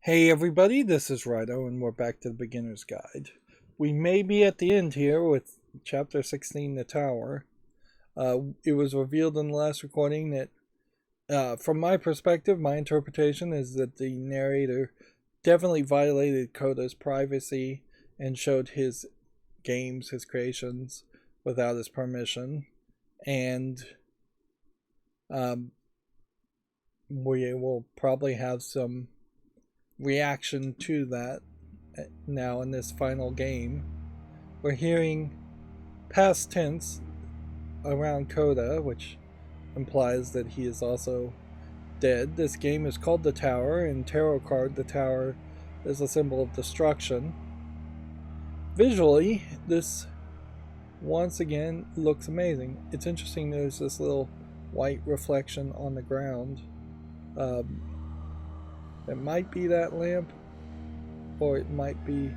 Hey everybody, this is Rydo and we're back to the beginner's guide. We may be at the end here with chapter 16, The Tower. It was revealed in the last recording that, from my perspective, my interpretation is that the narrator definitely violated Coda's privacy and showed his games, his creations, without his permission. And we will probably have some reaction to that now in this final game. We're hearing past tense around Coda, which implies that he is also dead. This game is called The Tower. In tarot card, the tower is a symbol of destruction. Visually, this once again looks amazing. It's interesting, there's this little white reflection on the ground. It might be that lamp, or it might be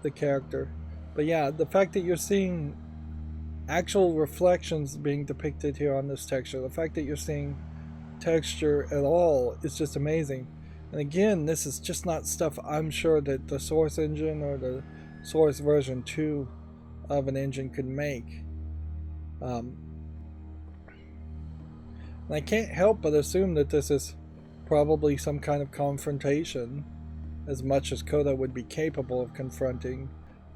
the character. But yeah, the fact that you're seeing actual reflections being depicted here on this texture, the fact that you're seeing texture at all is just amazing. And again, this is just not stuff I'm sure that the source engine or the source version 2 of an engine could make. And I can't help but assume that this is probably some kind of confrontation, as much as Coda would be capable of confronting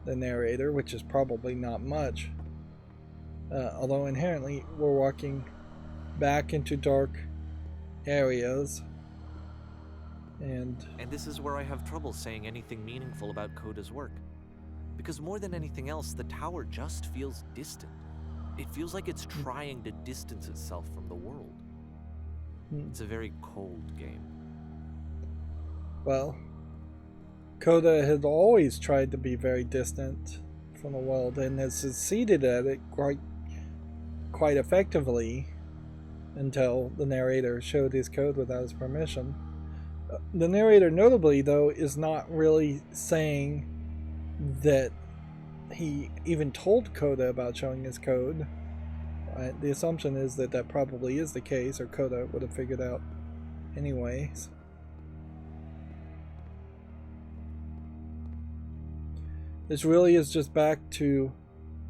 the narrator, which is probably not much. Although inherently we're walking back into dark areas. And this is where I have trouble saying anything meaningful about Coda's work. Because more than anything else, the tower just feels distant. It feels like it's trying to distance itself from the world. It's a very cold game. Well, Coda had always tried to be very distant from the world and has succeeded at it quite effectively until the narrator showed his code without his permission. The narrator, notably, though, is not really saying that he even told Coda about showing his code. The assumption is that that probably is the case, or Coda would have figured out anyways. This really is just back to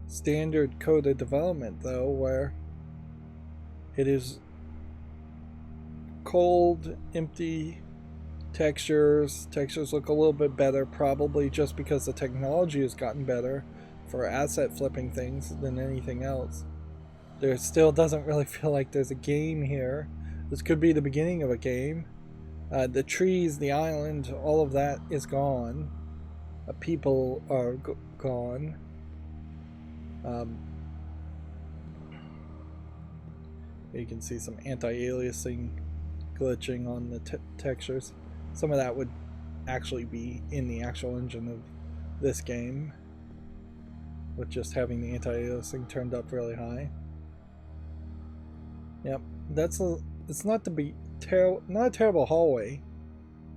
standard Coda development, though, where it is cold, empty textures. Textures look a little bit better, probably just because the technology has gotten better for asset flipping things than anything else. There still doesn't really feel like there's a game here. This could be the beginning of a game. The trees, the island, all of that is gone. People are gone. You can see some anti-aliasing glitching on the textures. Some of that would actually be in the actual engine of this game, with just having the anti-aliasing turned up really high. Yep, it's not to be not a terrible hallway,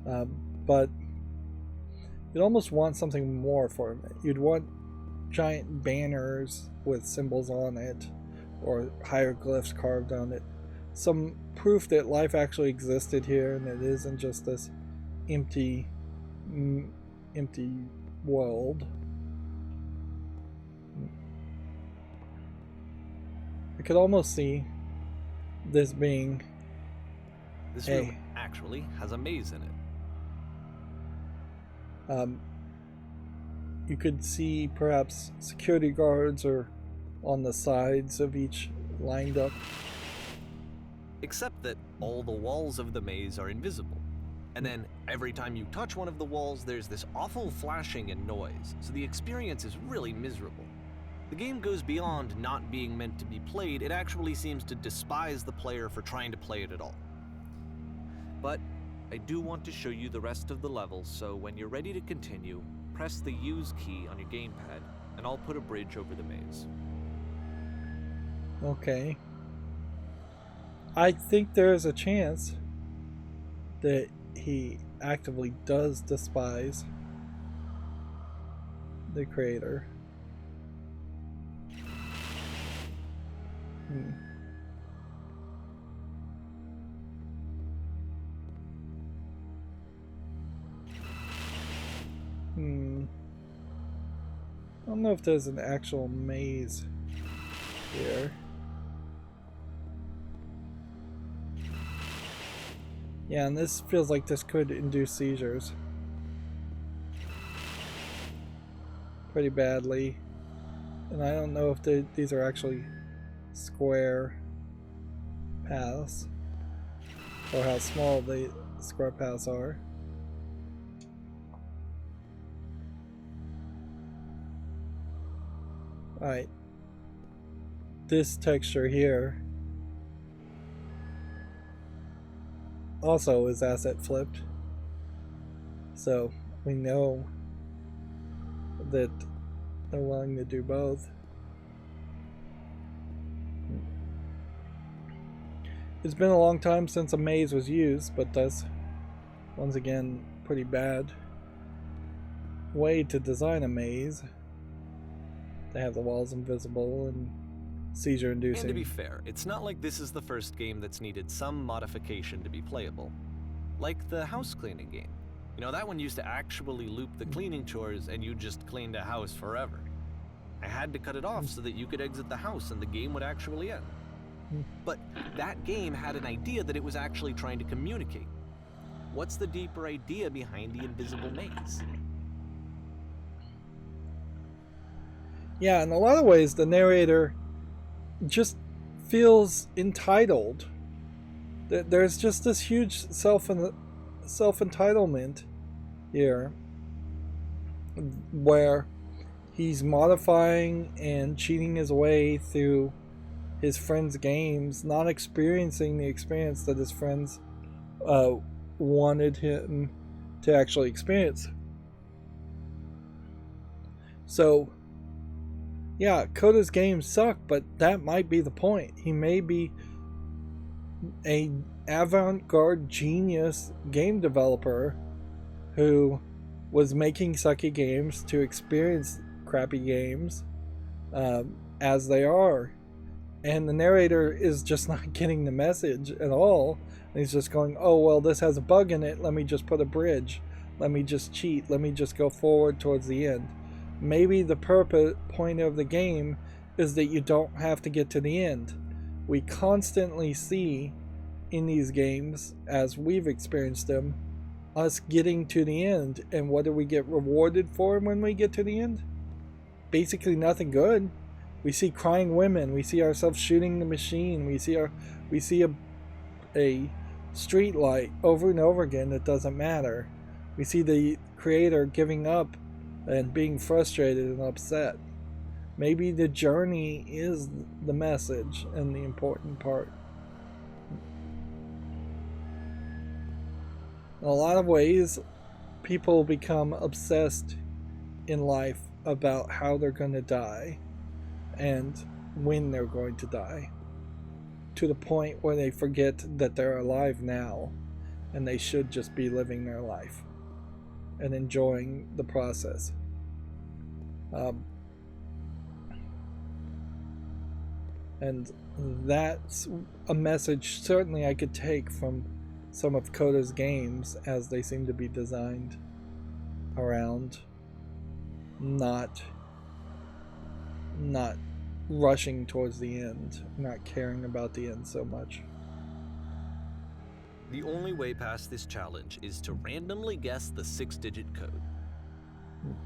but you'd almost want something more for it. You'd want giant banners with symbols on it, or hieroglyphs carved on it. Some proof that life actually existed here and it isn't just this empty world. I could almost see this being... This room actually has a maze in it. You could see perhaps security guards or on the sides of each lined up. Except that all the walls of the maze are invisible. And then every time you touch one of the walls, there's this awful flashing and noise, so the experience is really miserable. The game goes beyond not being meant to be played, it actually seems to despise the player for trying to play it at all. But I do want to show you the rest of the levels, so when you're ready to continue, press the Use key on your gamepad, and I'll put a bridge over the maze. Okay. I think there is a chance that he actively does despise the creator. I don't know if there's an actual maze here. Yeah, and this feels like this could induce seizures pretty badly. And I don't know if these are actually square paths or how small the square paths are. Alright. This texture here also is asset flipped. So we know that they're willing to do both. It's been a long time since a maze was used, but that's once again pretty bad way to design a maze. They have the walls invisible and seizure inducing. And to be fair, it's not like this is the first game that's needed some modification to be playable. Like the house cleaning game. You know, that one used to actually loop the cleaning chores and you just cleaned a house forever. I had to cut it off so that you could exit the house and the game would actually end. But that game had an idea that it was actually trying to communicate. What's the deeper idea behind the invisible maze? Yeah, in a lot of ways, the narrator just feels entitled. There's just this huge self-entitlement here where he's modifying and cheating his way through his friends' games, not experiencing the experience that his friends wanted him to actually experience. So, yeah, Coda's games suck, but that might be the point. He may be a avant-garde genius game developer who was making sucky games to experience crappy games as they are. And the narrator is just not getting the message at all. And he's just going, oh, well, this has a bug in it. Let me just put a bridge. Let me just cheat. Let me just go forward towards the end. Maybe the point of the game is that you don't have to get to the end. We constantly see in these games, as we've experienced them, us getting to the end. And what do we get rewarded for when we get to the end? Basically nothing good. We see crying women. We see ourselves shooting the machine. We see a street light over and over again that doesn't matter. We see the creator giving up and being frustrated and upset. Maybe the journey is the message and the important part. In a lot of ways, people become obsessed in life about how they're going to die and when they're going to die, to the point where they forget that they're alive now and they should just be living their life and enjoying the process. And that's a message certainly I could take from some of Coda's games, as they seem to be designed around not rushing towards the end, not caring about the end so much. The only way past this challenge is to randomly guess the 6-digit code.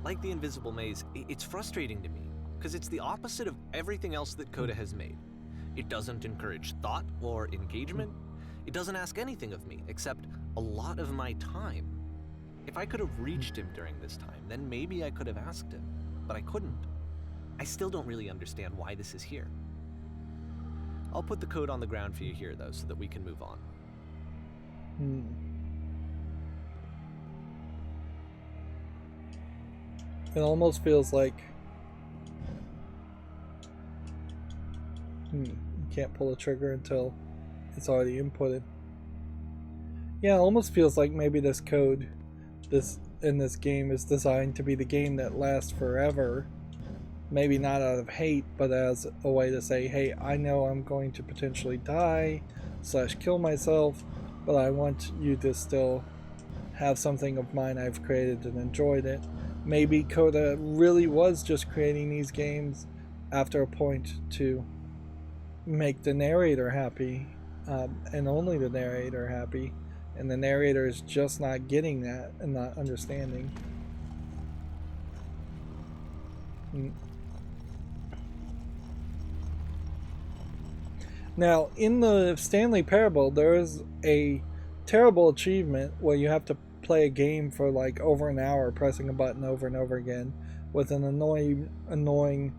Like the invisible maze, it's frustrating to me, because it's the opposite of everything else that Coda has made. It doesn't encourage thought or engagement. It doesn't ask anything of me, except a lot of my time. If I could have reached him during this time, then maybe I could have asked him, but I couldn't. I still don't really understand why this is here. I'll put the code on the ground for you here, though, so that we can move on. It almost feels like you can't pull a trigger until it's already inputted. Yeah, it almost feels like maybe this code in this game is designed to be the game that lasts forever. Maybe not out of hate, but as a way to say, hey, I know I'm going to potentially die / kill myself, but I want you to still have something of mine I've created and enjoyed it. maybe Coda really was just creating these games after a point to make the narrator happy, and only the narrator happy, and the narrator is just not getting that and not understanding. Now, in the Stanley Parable, there is a terrible achievement where you have to play a game for like over an hour, pressing a button over and over again, with an annoying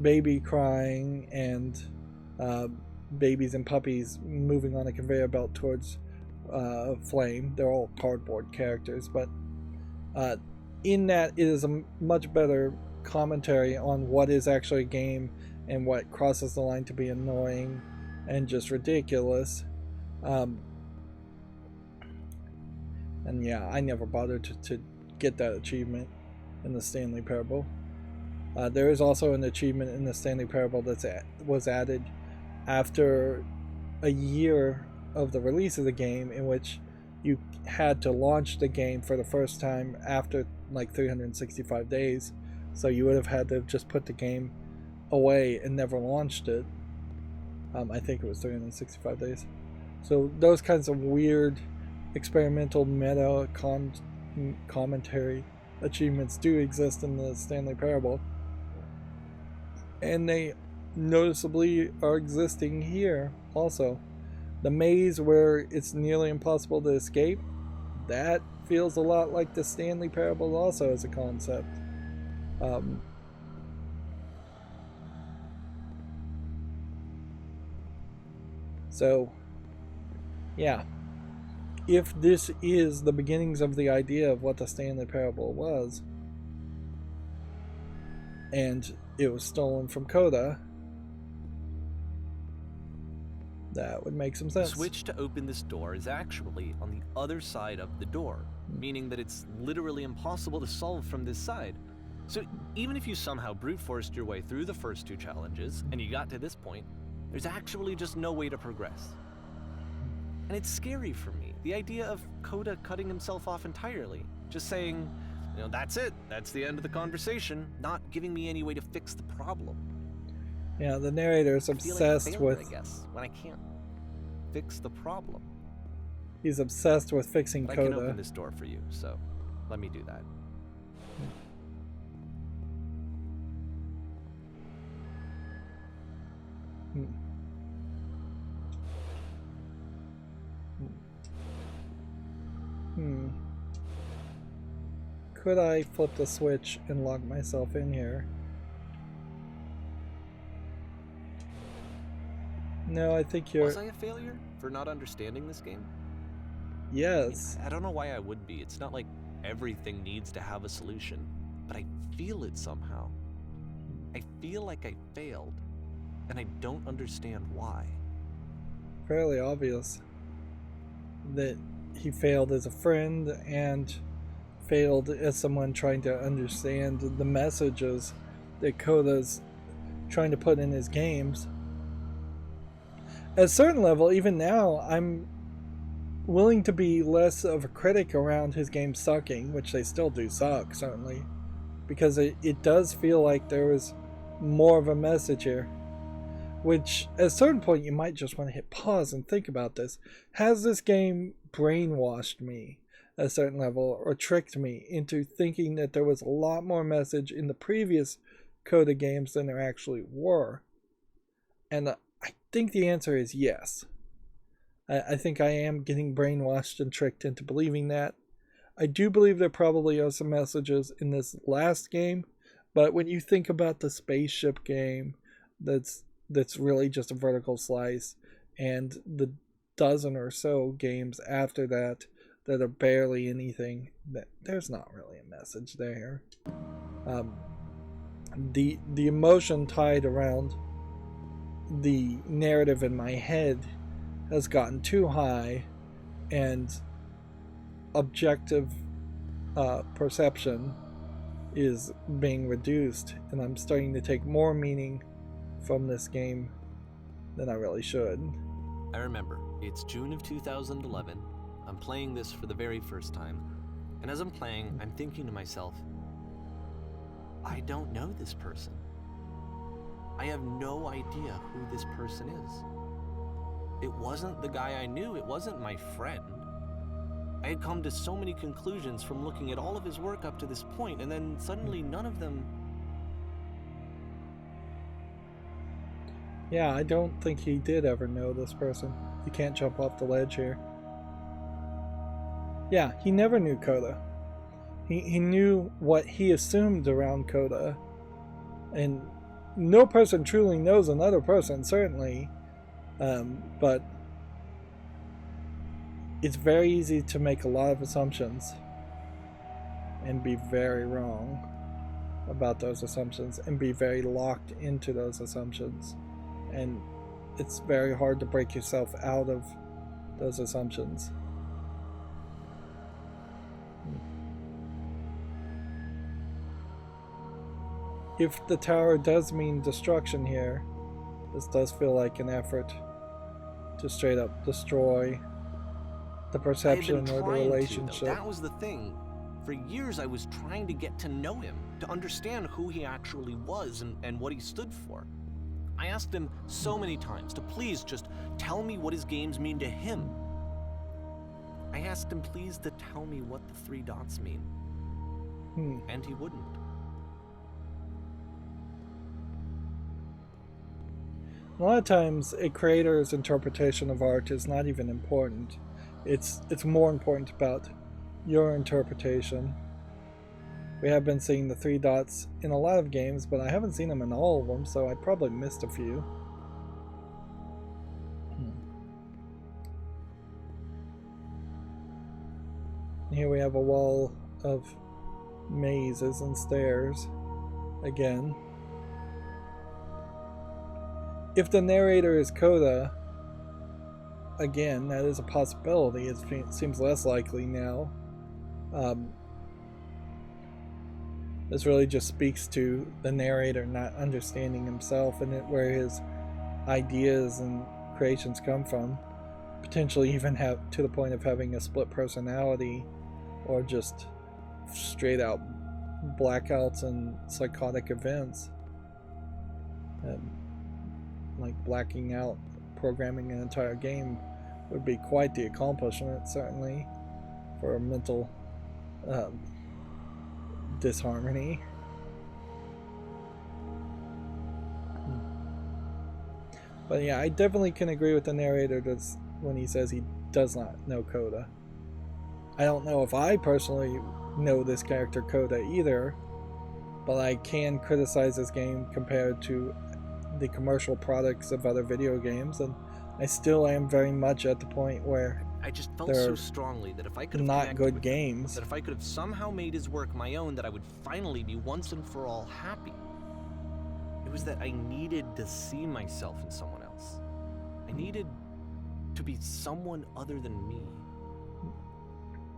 baby crying and babies and puppies moving on a conveyor belt towards flame. They're all cardboard characters, but in that it is a much better commentary on what is actually a game and what crosses the line to be annoying and just ridiculous. And yeah, I never bothered to get that achievement in the Stanley Parable. There is also an achievement in the Stanley Parable that was added after a year of the release of the game, in which you had to launch the game for the first time after like 365 days. So you would have had to just put the game away and never launched it. I think it was 365 days. So those kinds of weird experimental meta commentary achievements do exist in the Stanley Parable, and they noticeably are existing here also. The maze where it's nearly impossible to escape, that feels a lot like the Stanley Parable also as a concept. So yeah, if this is the beginnings of the idea of what the Stanley Parable was, and it was stolen from Coda, that would make some sense. The switch to open this door is actually on the other side of the door, meaning that it's literally impossible to solve from this side. So even if you somehow brute forced your way through the first two challenges and you got to this point, there's actually just no way to progress. And it's scary for me, the idea of Coda cutting himself off entirely, just saying, you know, that's it, that's the end of the conversation, not giving me any way to fix the problem. Yeah, the narrator is obsessed with... I guess, when I can't fix the problem. He's obsessed with fixing Coda. I can open this door for you, so let me do that. Could I flip the switch and log myself in here? No, I think you're... Was I a failure for not understanding this game? Yes. I don't know why I would be. It's not like everything needs to have a solution, but I feel it somehow. I feel like I failed, and I don't understand why. Fairly obvious that he failed as a friend and failed as someone trying to understand the messages that Coda's trying to put in his games. At a certain level, even now, I'm willing to be less of a critic around his games sucking, which they still do suck, certainly, because it does feel like there was more of a message here. Which, at a certain point, you might just want to hit pause and think about this. Has this game brainwashed me at a certain level, or tricked me into thinking that there was a lot more message in the previous Coda games than there actually were? And I think the answer is yes. I think I am getting brainwashed and tricked into believing that. I do believe there probably are some messages in this last game, but when you think about the spaceship game that's really just a vertical slice, and the dozen or so games after that are barely anything, that there's not really a message there. The emotion tied around the narrative in my head has gotten too high, and objective perception is being reduced, and I'm starting to take more meaning from this game than I really should. I remember, it's June of 2011. I'm playing this for the very first time, and as I'm playing, I'm thinking to myself, I don't know this person. I have no idea who this person is. It wasn't the guy I knew, it wasn't my friend. I had come to so many conclusions from looking at all of his work up to this point, and then suddenly none of them... Yeah, I don't think he did ever know this person. You can't jump off the ledge here. Yeah, he never knew Coda. He knew what he assumed around Coda. And no person truly knows another person, certainly. But it's very easy to make a lot of assumptions and be very wrong about those assumptions and be very locked into those assumptions. And it's very hard to break yourself out of those assumptions. If the tower does mean destruction here, this does feel like an effort to straight up destroy the perception or the relationship. That was the thing. For years I was trying to get to know him, to understand who he actually was and what he stood for. I asked him so many times to please just tell me what his games mean to him. I asked him please to tell me what the 3 dots mean. And he wouldn't. A lot of times a creator's interpretation of art is not even important. It's more important about your interpretation. We have been seeing the 3 dots in a lot of games, but I haven't seen them in all of them, so I probably missed a few. Here we have a wall of mazes and stairs again. If the narrator is Coda, again, that is a possibility. It seems less likely now. This really just speaks to the narrator not understanding himself and where his ideas and creations come from. Potentially even have to the point of having a split personality, or just straight out blackouts and psychotic events. Like blacking out programming an entire game would be quite the accomplishment, certainly, for a mental disharmony. But yeah, I definitely can agree with the narrator when he says he does not know Coda. I don't know if I personally know this character Coda either, but I can criticize this game compared to the commercial products of other video games, and I still am very much at the point where I just felt so strongly that if I could have not good games, that if I could have somehow made his work my own, that I would finally be once and for all happy. It was that I needed to see myself in someone else. I needed to be someone other than me.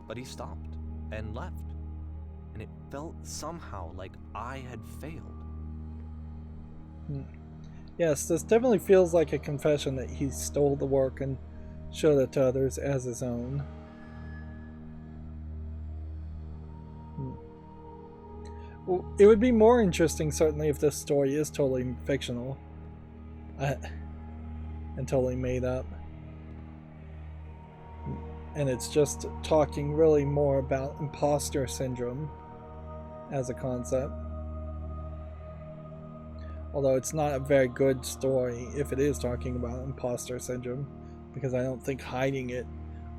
But he stopped and left, and it felt somehow like I had failed. Yes, this definitely feels like a confession that he stole the work and showed it to others as his own. Well, it would be more interesting, certainly, if this story is totally fictional and totally made up. And it's just talking really more about imposter syndrome as a concept. Although it's not a very good story if it is talking about imposter syndrome, because I don't think hiding it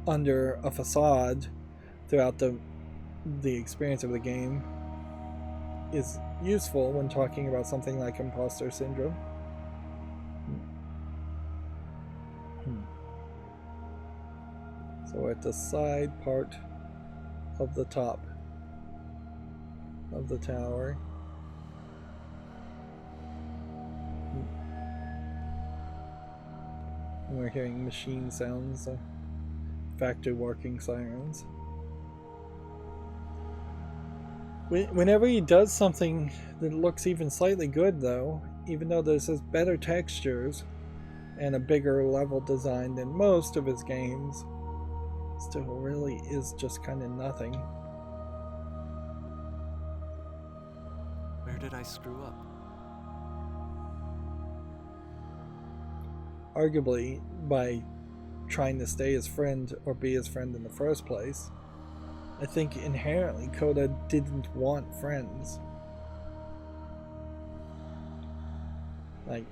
under a facade throughout the experience of the game is useful when talking about something like imposter syndrome. So we're at the side part of the top of the tower. And we're hearing machine sounds, factory working sirens. Whenever he does something that looks even slightly good, though, even though this has better textures and a bigger level design than most of his games, still really is just kind of nothing. Where did I screw up? Arguably, by trying to stay his friend or be his friend in the first place. I think inherently Coda didn't want friends. Like,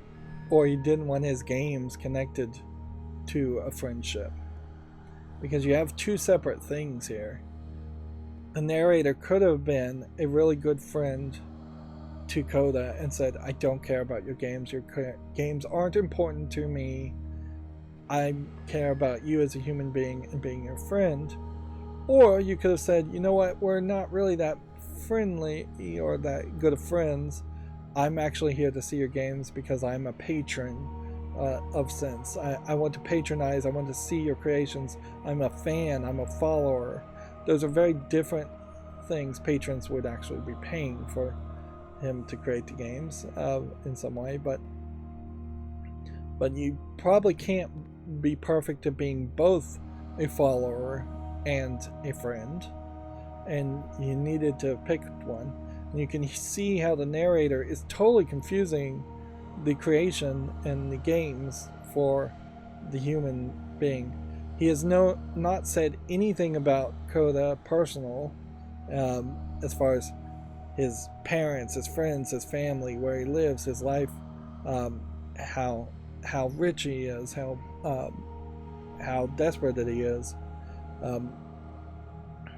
or he didn't want his games connected to a friendship. Because you have two separate things here. The narrator could have been a really good friend to Coda and said, I don't care about your games. Your games aren't important to me. I care about you as a human being and being your friend. Or you could have said, you know what, we're not really that friendly or that good of friends. I'm actually here to see your games because I'm a patron of sense. I want to patronize, I want to see your creations. I'm a fan, I'm a follower. Those are very different things. Patrons would actually be paying for him to create the games in some way, but you probably can't be perfect at being both a follower and a friend, and you needed to pick one. And you can see how the narrator is totally confusing the creation and the games for the human being. He has not said anything about Coda personal, as far as his parents, his friends, his family, where he lives, his life, how rich he is, how desperate that he is.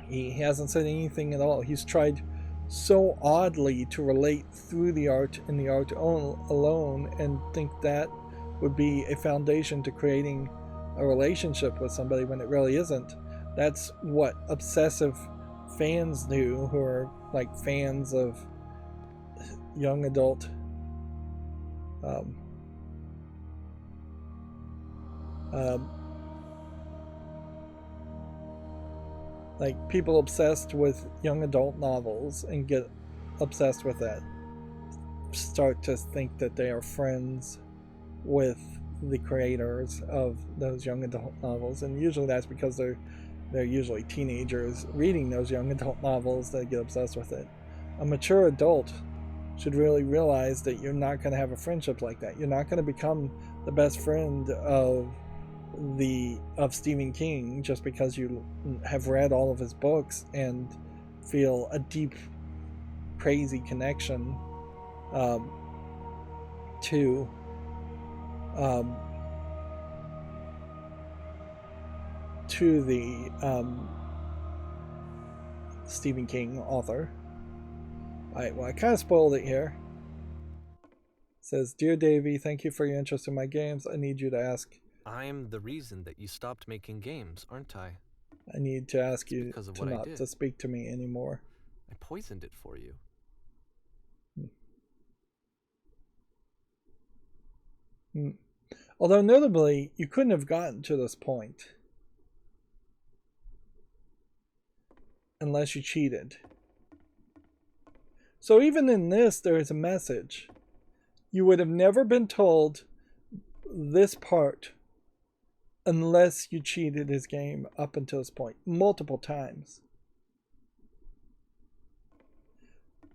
He hasn't said anything at all. He's tried so oddly to relate through the art and the art alone, and think that would be a foundation to creating a relationship with somebody when it really isn't. That's what obsessive fans do, who are like fans of young adult like people obsessed with young adult novels and get obsessed with that start to think that they are friends with the creators of those young adult novels, and usually that's because they're usually teenagers reading those young adult novels that get obsessed with it. A mature adult should really realize that you're not going to have a friendship like that. You're not going to become the best friend of Stephen King just because you have read all of his books and feel a deep, crazy connection to the Stephen King author. Alright, well, I kind of spoiled it here. It says, Dear Davey, thank you for your interest in my games. I need you to ask. I'm the reason that you stopped making games, aren't I? I need to ask you because of to what I not did. to speak to me anymore. I poisoned it for you. Although notably, you couldn't have gotten to this point unless you cheated. So even in this, there is a message. You would have never been told this part unless you cheated his game up until this point multiple times.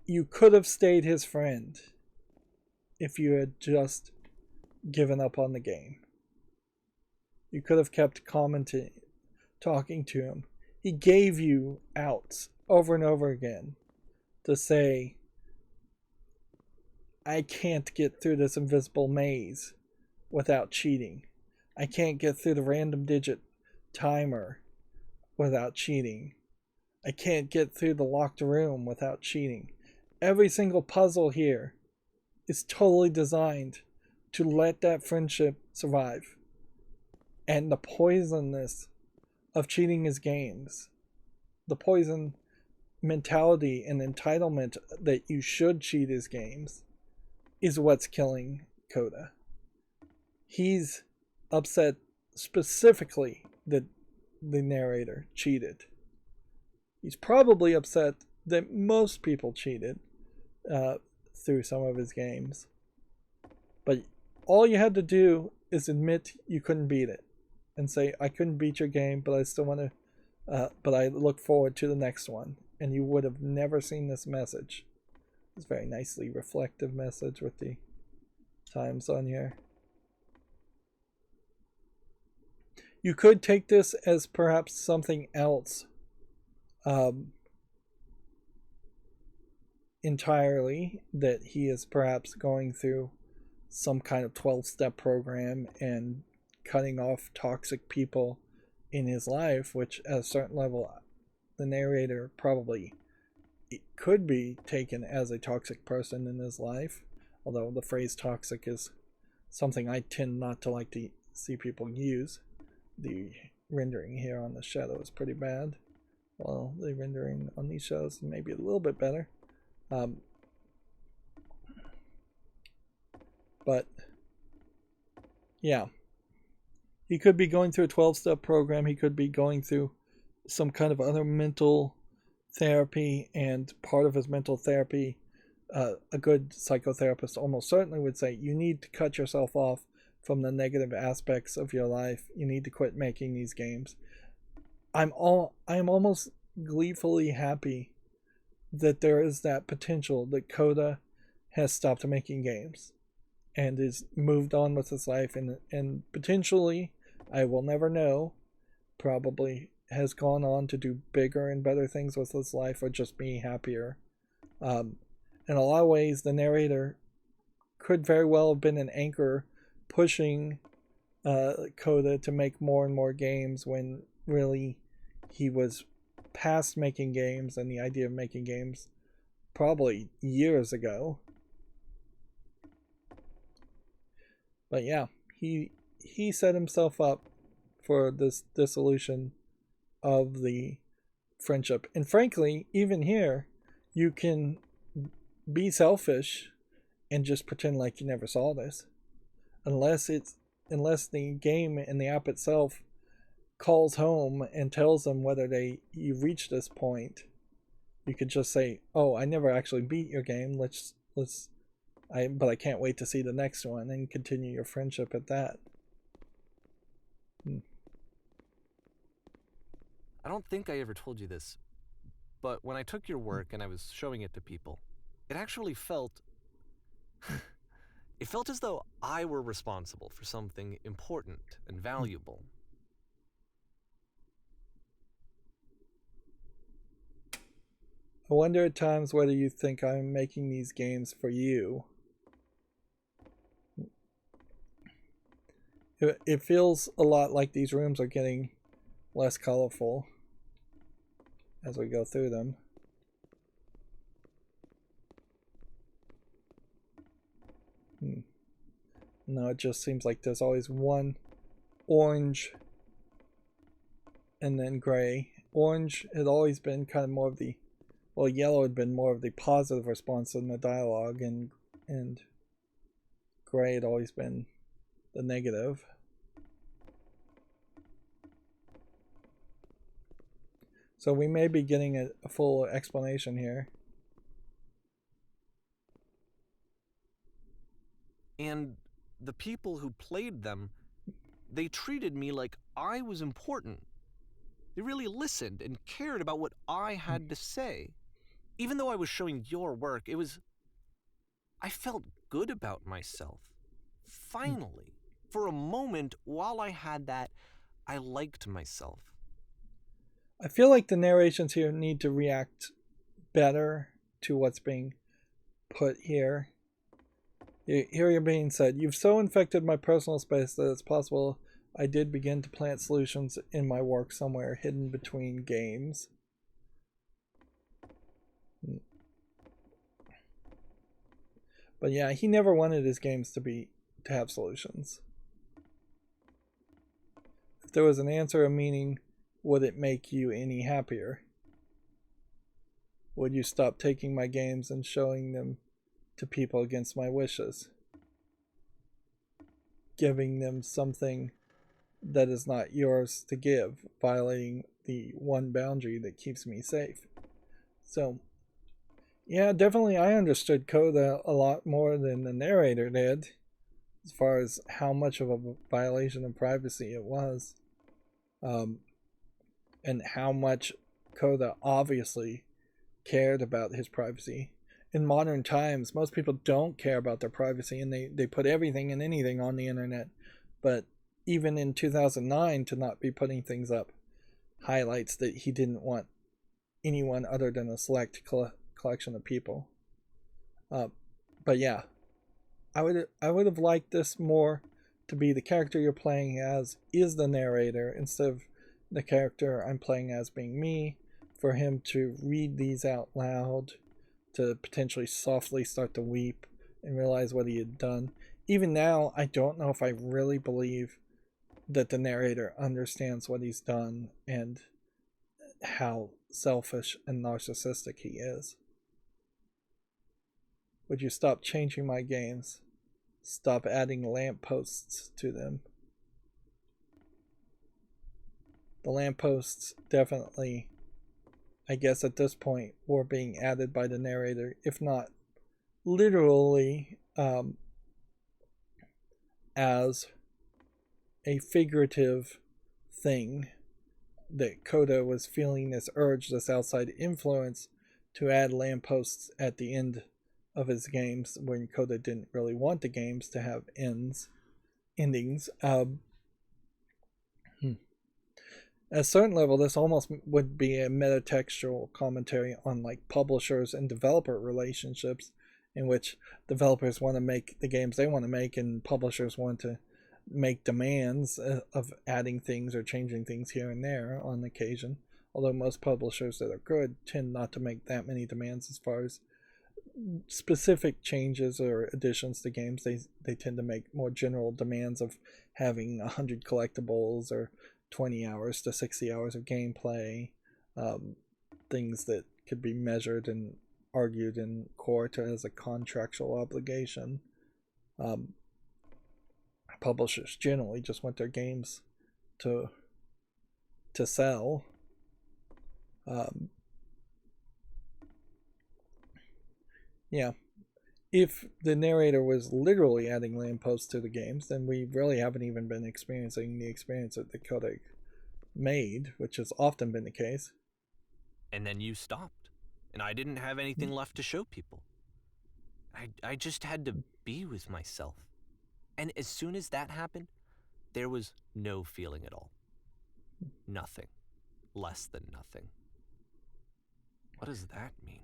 You could have stayed his friend if you had just given up on the game. You could have kept commenting, talking to him. He gave you outs over and over again to say, I can't get through this invisible maze without cheating. I can't get through the random digit timer without cheating. I can't get through the locked room without cheating. Every single puzzle here is totally designed to let that friendship survive. And the poisonness of cheating his games, the poison mentality and entitlement that you should cheat his games, is what's killing Coda. He's upset specifically that the narrator cheated. He's probably upset that most people cheated through some of his games. But all you had to do is admit you couldn't beat it and say, I couldn't beat your game, but I still want to, but I look forward to the next one. And you would have never seen this message It's a very nicely reflective message with the times on here. You could take this as perhaps something else entirely, that he is perhaps going through some kind of 12-step program and cutting off toxic people in his life, which at a certain level the narrator probably it could be taken as a toxic person in his life, although the phrase toxic is something I tend not to like to see people use. The rendering here on the shadow is pretty bad, while the rendering on these shadows may be a little bit better. But yeah, he could be going through a 12-step program. He could be going through some kind of other mental therapy, and part of his mental therapy, a good psychotherapist almost certainly would say, you need to cut yourself off from the negative aspects of your life. You need to quit making these games. I am almost gleefully happy that there is that potential that Coda has stopped making games and is moved on with his life, and potentially, I will never know, probably has gone on to do bigger and better things with his life, or just be happier. In a lot of ways, the narrator could very well have been an anchor pushing Coda to make more and more games, when really he was past making games and the idea of making games probably years ago. But yeah, he set himself up for this dissolution of the friendship. And frankly, even here, you can be selfish and just pretend like you never saw this. Unless the game and the app itself calls home and tells them whether you've reached this point, you could just say, "Oh, I never actually beat your game. But I can't wait to see the next one," and continue your friendship at that. I don't think I ever told you this, but when I took your work and I was showing it to people, it actually felt... it felt as though I were responsible for something important and valuable. I wonder at times whether you think I'm making these games for you. It feels a lot like these rooms are getting less colorful as we go through them. No, it just seems like there's always one orange and then gray. Orange had always been kind of more of the, well, yellow had been more of the positive response in the dialogue, and gray had always been the negative. So we may be getting a full explanation here. And the people who played them, they treated me like I was important. They really listened and cared about what I had to say. Even though I was showing your work, I felt good about myself. Finally, for a moment, while I had that, I liked myself. I feel like the narrations here need to react better to what's being put here. Here you're being said, "You've so infected my personal space that it's possible I did begin to plant solutions in my work somewhere hidden between games." But yeah, he never wanted his games to have solutions. If there was an answer, a meaning, would it make you any happier? Would you stop taking my games and showing them to people against my wishes? Giving them something that is not yours to give, violating the one boundary that keeps me safe. So, yeah, definitely I understood Coda a lot more than the narrator did, as far as how much of a violation of privacy it was. And how much Coda obviously cared about his privacy. in modern times, most people don't care about their privacy, and they put everything and anything on the internet. But even in 2009, to not be putting things up highlights that he didn't want anyone other than a select collection of people. But yeah, I would have liked this more to be the character you're playing as is the narrator instead of the character I'm playing as being me, for him to read these out loud, to potentially softly start to weep and realize what he had done. Even now, I don't know if I really believe that the narrator understands what he's done and how selfish and narcissistic he is. Would you stop changing my games? Stop adding lampposts to them. The lampposts definitely, I guess at this point, were being added by the narrator, if not literally as a figurative thing, that Coda was feeling this urge, this outside influence, to add lampposts at the end of his games when Coda didn't really want the games to have endings. At a certain level, this almost would be a metatextual commentary on like publishers and developer relationships, in which developers want to make the games they want to make and publishers want to make demands of adding things or changing things here and there on occasion. Although most publishers that are good tend not to make that many demands as far as specific changes or additions to games. They tend to make more general demands of having 100 collectibles or 20 hours to 60 hours of gameplay, things that could be measured and argued in court as a contractual obligation. Publishers generally just want their games to sell. Yeah, if the narrator was literally adding lampposts to the games, then we really haven't even been experiencing the experience that the codec made, which has often been the case. And then you stopped, and I didn't have anything left to show people. I just had to be with myself. And as soon as that happened, there was no feeling at all. Nothing. Less than nothing. What does that mean?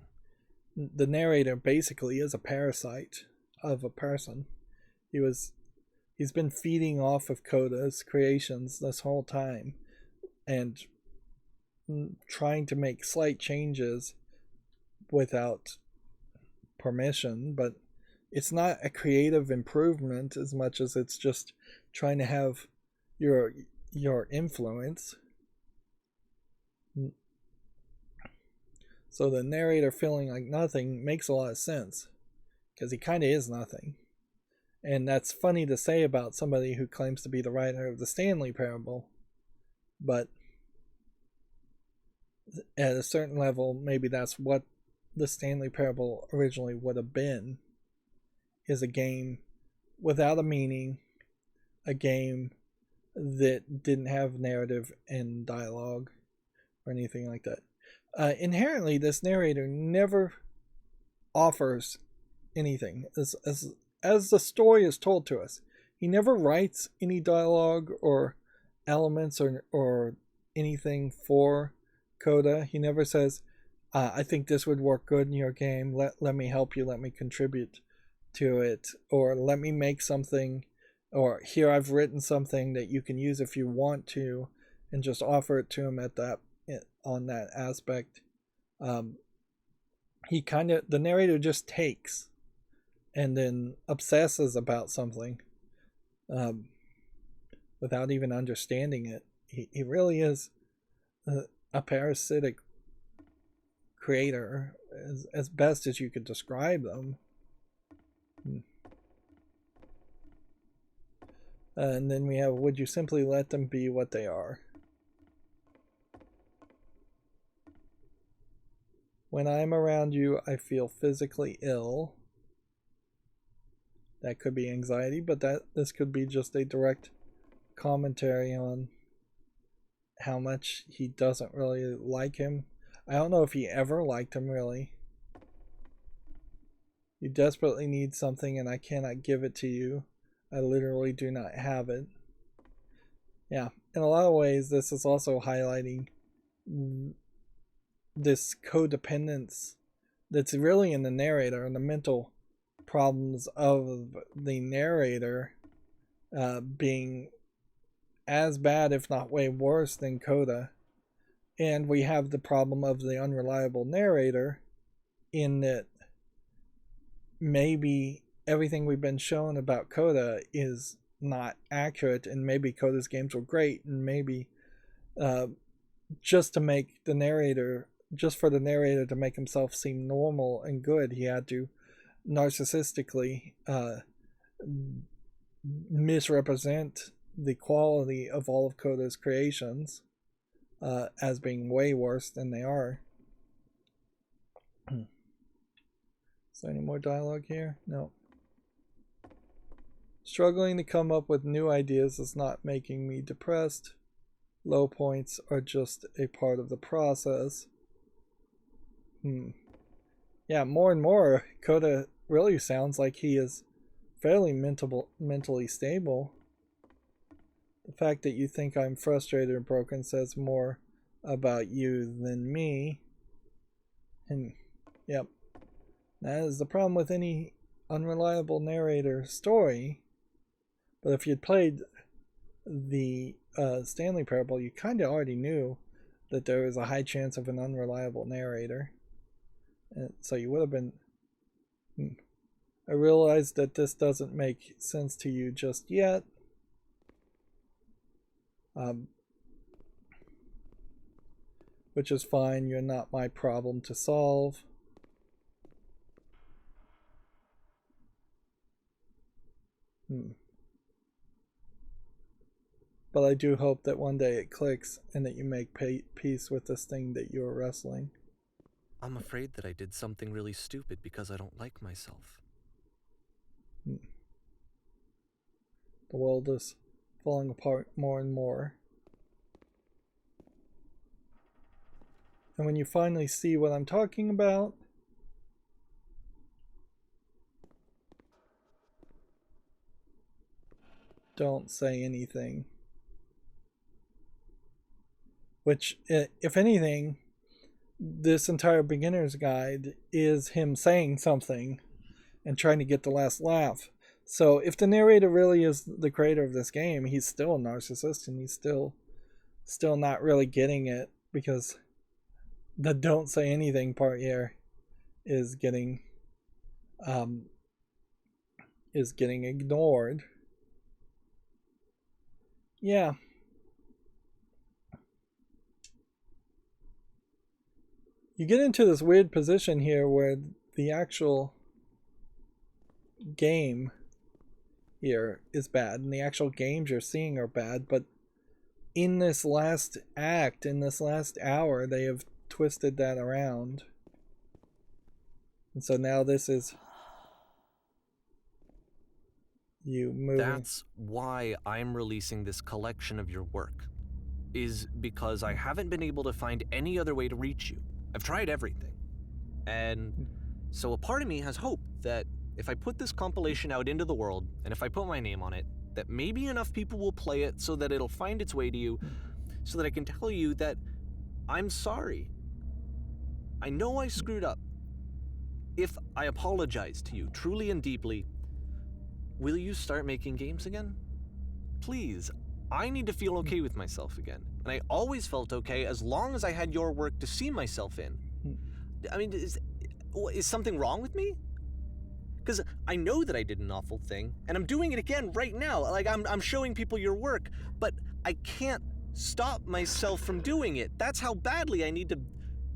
The narrator basically is a parasite of a person. He's been feeding off of Coda's creations this whole time and trying to make slight changes without permission, but it's not a creative improvement as much as it's just trying to have your influence. So the narrator feeling like nothing makes a lot of sense, because he kind of is nothing. And that's funny to say about somebody who claims to be the writer of the Stanley Parable, but at a certain level, maybe that's what the Stanley Parable originally would have been, is a game without a meaning, a game that didn't have narrative and dialogue or anything like that. Inherently, this narrator never offers anything as the story is told to us. He never writes any dialogue or elements or anything for Coda. He never says, I think this would work good in your game, let me help you, let me contribute to it, or let me make something, or here I've written something that you can use if you want to, and just offer it to him on that aspect. The narrator just takes and then obsesses about something without even understanding it. He really is a parasitic creator, as best as you could describe them. And then we have, would you simply let them be what they are? When I'm around you, I feel physically ill. That could be anxiety, but this could be just a direct commentary on how much he doesn't really like him. I don't know if he ever liked him, really. You desperately need something and I cannot give it to you. I literally do not have it. Yeah, in a lot of ways, this is also highlighting this codependence that's really in the narrator and the mental problems of the narrator being as bad, if not way worse, than Coda. And we have the problem of the unreliable narrator in that maybe everything we've been shown about Coda is not accurate, and maybe Coda's games were great, and maybe just to make the narrator, just for the narrator to make himself seem normal and good, he had to narcissistically misrepresent the quality of all of Coda's creations as being way worse than they are. Is there any more dialogue here? No. Struggling to come up with new ideas is not making me depressed. Low points are just a part of the process. Yeah, more and more, Coda really sounds like he is fairly mentally stable. The fact that you think I'm frustrated and broken says more about you than me. Yep. That is the problem with any unreliable narrator story. But if you'd played the Stanley Parable, you kind of already knew that there was a high chance of an unreliable narrator. And so you would have been... I realize that this doesn't make sense to you just yet. Which is fine, you're not my problem to solve. But I do hope that one day it clicks and that you make peace with this thing that you're wrestling. I'm afraid that I did something really stupid because I don't like myself. The world is falling apart more and more. And when you finally see what I'm talking about, don't say anything. Which, if anything, this entire beginner's guide is him saying something and trying to get the last laugh. So if the narrator really is the creator of this game, he's still a narcissist, and he's still not really getting it, because the don't say anything part here is getting ignored. Yeah. You get into this weird position here where the actual game here is bad, and the actual games you're seeing are bad, but in this last act, in this last hour, they have twisted that around. And so now this is you moving. That's why I'm releasing this collection of your work, is because I haven't been able to find any other way to reach you. I've tried everything. And so a part of me has hope that if I put this compilation out into the world, and if I put my name on it, that maybe enough people will play it so that it'll find its way to you, so that I can tell you that I'm sorry. I know I screwed up. If I apologize to you truly and deeply, will you start making games again? Please, I need to feel okay with myself again. And I always felt okay as long as I had your work to see myself in. I mean, is something wrong with me? Because I know that I did an awful thing, and I'm doing it again right now. Like, I'm showing people your work, but I can't stop myself from doing it. That's how badly I need to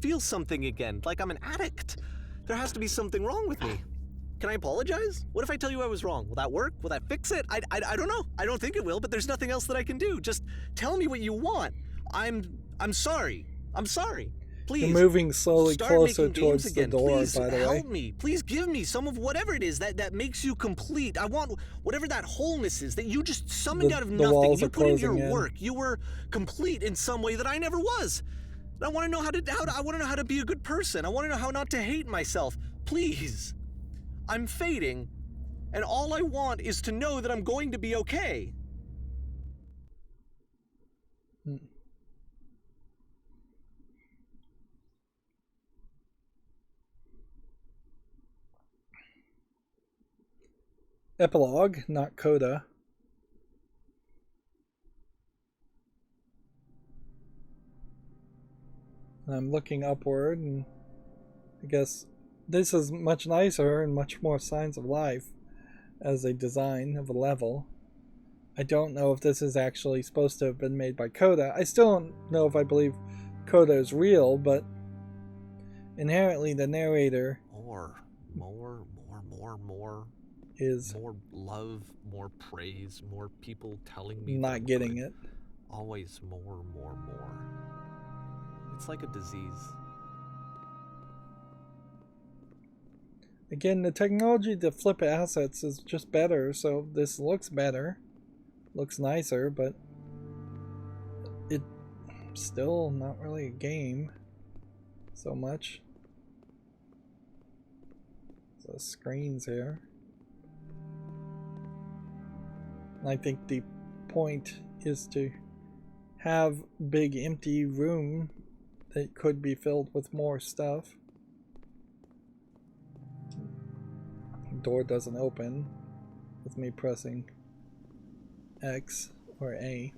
feel something again, like I'm an addict. There has to be something wrong with me. Can I apologize? What if I tell you I was wrong? Will that work? Will that fix it? I don't know. I don't think it will, but there's nothing else that I can do. Just tell me what you want. I'm sorry. I'm sorry. Please. You're moving slowly closer towards the door, Please, by the way. help me. Please give me some of whatever it is that makes you complete. I want whatever that wholeness is that you just summoned out of nothing and you put in your work. You were complete in some way that I never was. I want to know how to be a good person. I want to know how not to hate myself. Please. I'm fading, and all I want is to know that I'm going to be okay. Epilogue, not coda. I'm looking upward, and I guess this is much nicer and much more signs of life as a design of a level. I don't know if this is actually supposed to have been made by Coda. I still don't know if I believe Coda is real, but inherently the narrator More is more love, more praise, more people telling me not getting it. Always more. It's like a disease. Again, the technology to flip assets is just better, so this looks better, looks nicer, but it's still not really a game so much. So screens here. And I think the point is to have big empty room that could be filled with more stuff. Door doesn't open with me pressing X or A.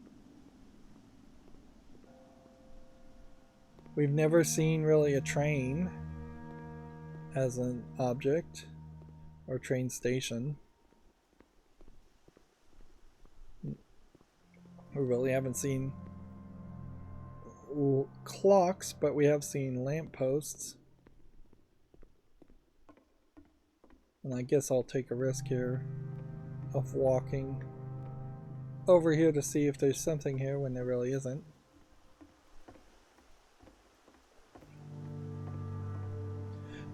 We've never seen really a train as an object or train station. We really haven't seen clocks, but we have seen lampposts. And I guess I'll take a risk here of walking over here to see if there's something here when there really isn't.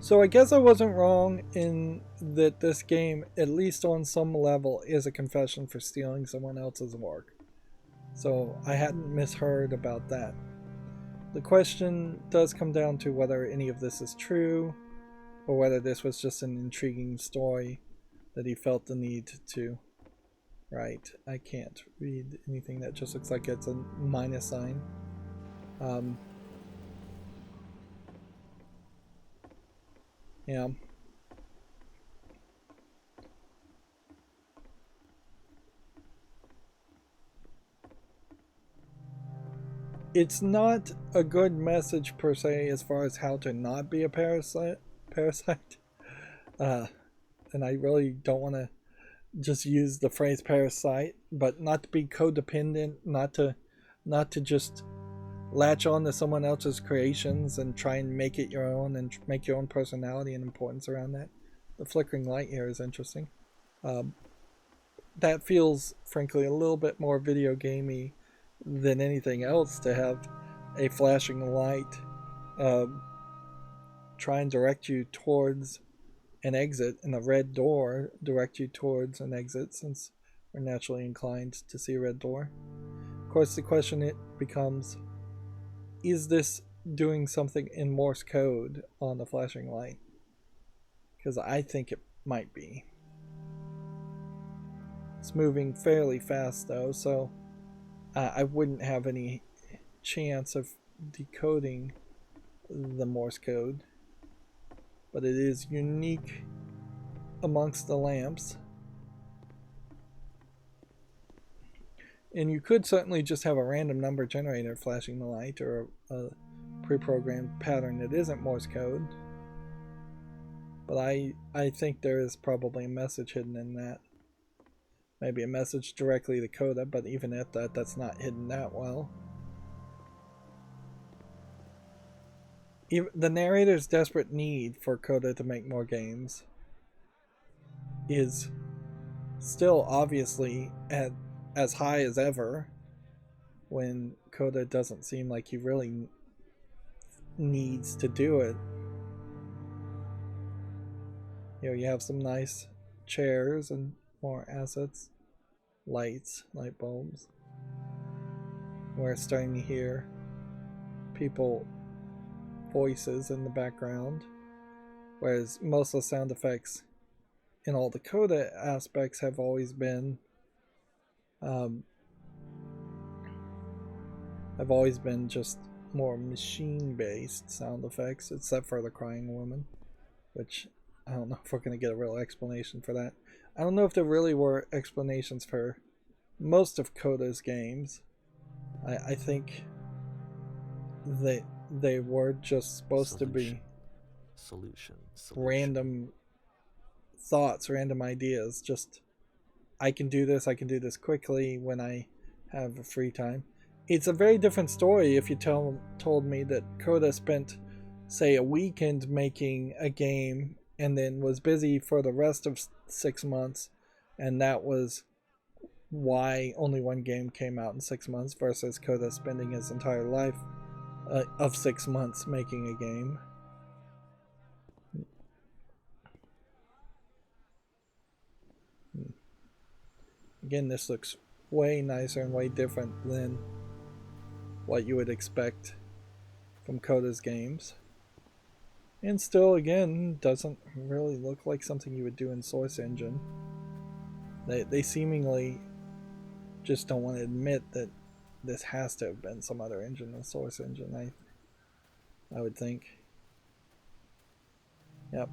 So I guess I wasn't wrong in that this game, at least on some level, is a confession for stealing someone else's work. So I hadn't misheard about that. The question does come down to whether any of this is true, or whether this was just an intriguing story that he felt the need to write. I can't read anything that just looks like it's a minus sign. Yeah. It's not a good message per se as far as how to not be a parasite. And I really don't want to just use the phrase parasite, but not to be codependent, not to just latch on to someone else's creations and try and make it your own and make your own personality and importance around that. The flickering light here is interesting. That feels, frankly, a little bit more video gamey than anything else, to have a flashing light try and direct you towards an exit, and a red door direct you towards an exit, since we're naturally inclined to see a red door. Of course, the question it becomes, is this doing something in Morse code on the flashing light? Because I think it might be. It's moving fairly fast though, so I wouldn't have any chance of decoding the Morse code. But it is unique amongst the lamps. And you could certainly just have a random number generator flashing the light, or a pre-programmed pattern that isn't Morse code. But I think there is probably a message hidden in that. Maybe a message directly to Coda, but even at that, that's not hidden that well. Even the narrator's desperate need for Coda to make more games is still obviously at as high as ever, when Coda doesn't seem like he really needs to do it. You know, you have some nice chairs and more assets, lights, light bulbs. We're starting to hear people voices in the background, whereas most of the sound effects in all the coda aspects have always been just more machine-based sound effects, except for the crying woman, which I don't know if we're going to get a real explanation for that. I don't know if there really were explanations for most of Coda's games. I think they were just supposed to be Solution. random thoughts, random ideas. Just, I can do this quickly when I have a free time. It's a very different story if you told me that Coda spent, say, a weekend making a game and then was busy for the rest of 6 months, and that was why only one game came out in 6 months, versus Coda spending his entire life of 6 months making a game. Again, this looks way nicer and way different than what you would expect from Coda's games. And still, again, doesn't really look like something you would do in Source Engine. They seemingly just don't want to admit that this has to have been some other engine than Source Engine, I would think. Yep.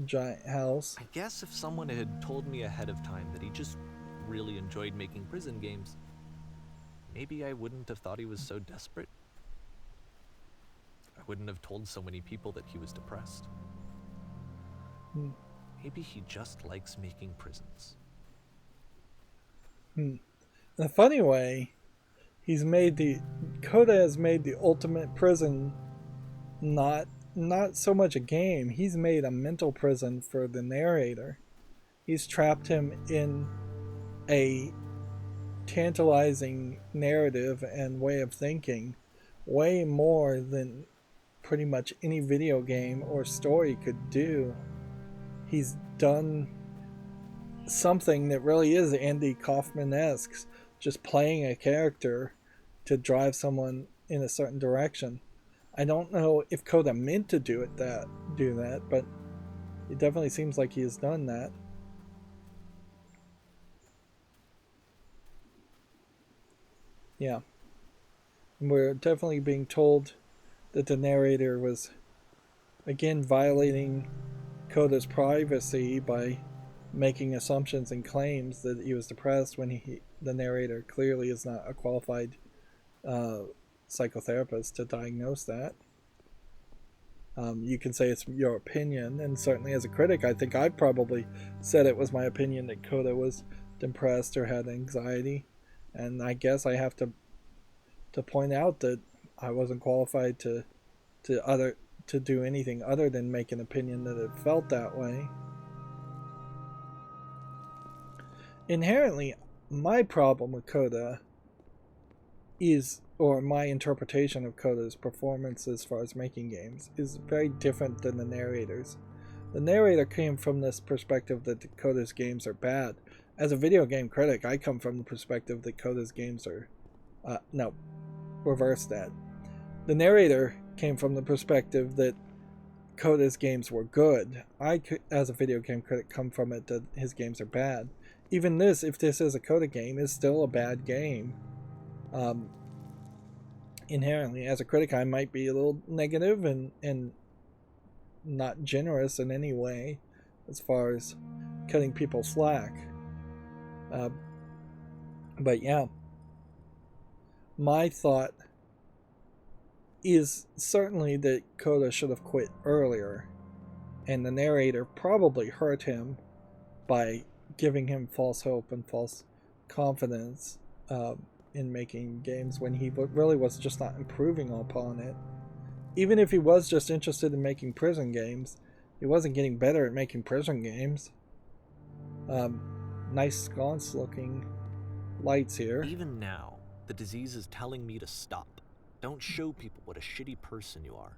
Giant house. I guess if someone had told me ahead of time that he just really enjoyed making prison games, maybe I wouldn't have thought he was so desperate. I wouldn't have told so many people that he was depressed. Maybe he just likes making prisons. In a funny way, Coda has made the ultimate prison not so much a game. He's made a mental prison for the narrator. He's trapped him in a tantalizing narrative and way of thinking, way more than pretty much any video game or story could do. He's done something that really is Andy Kaufman-esque, just playing a character to drive someone in a certain direction. I don't know if Coda meant to do that, but it definitely seems like he has done that. Yeah. And we're definitely being told that the narrator was, again, violating Coda's privacy by making assumptions and claims that he was depressed when the narrator clearly is not a qualified psychotherapist to diagnose that. You can say it's your opinion, and certainly as a critic, I think I probably said it was my opinion that Coda was depressed or had anxiety, and I guess I have to point out that I wasn't qualified to do anything other than make an opinion that it felt that way. Inherently, my problem with Coda or my interpretation of Coda's performance as far as making games, is very different than the narrator's. The narrator came from this perspective that Coda's games are bad. As a video game critic, I come from the perspective that Coda's games are... reverse that. The narrator came from the perspective that Coda's games were good. I, as a video game critic, come from it that his games are bad. Even this, if this is a Coda game, is still a bad game. Inherently, as a critic, I might be a little negative and not generous in any way as far as cutting people slack. But yeah, my thought is certainly that Coda should have quit earlier, and the narrator probably hurt him by giving him false hope and false confidence in making games when he really was just not improving upon it. Even if he was just interested in making prison games, he wasn't getting better at making prison games. Nice sconce looking lights here. Even now, the disease is telling me to stop. Don't show people what a shitty person you are.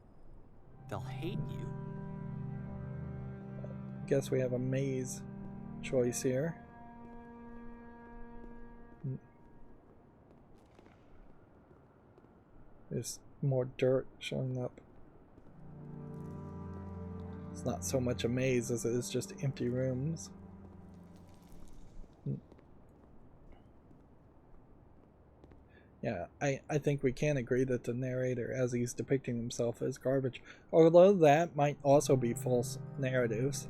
They'll hate you. Guess we have a maze choice here. There's more dirt showing up. It's not so much a maze as it is just empty rooms. Yeah, I think we can agree that the narrator, as he's depicting himself, is garbage. Although that might also be false narratives.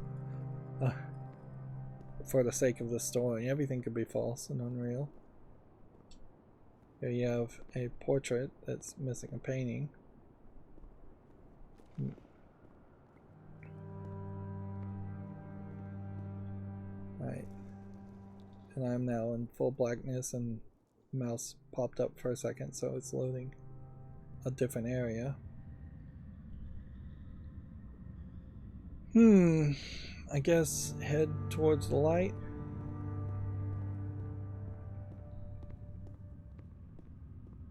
For the sake of the story, everything could be false and unreal. Here you have a portrait that's missing a painting. Right. And I'm now in full blackness, and mouse popped up for a second, so it's loading a different area. I guess head towards the light.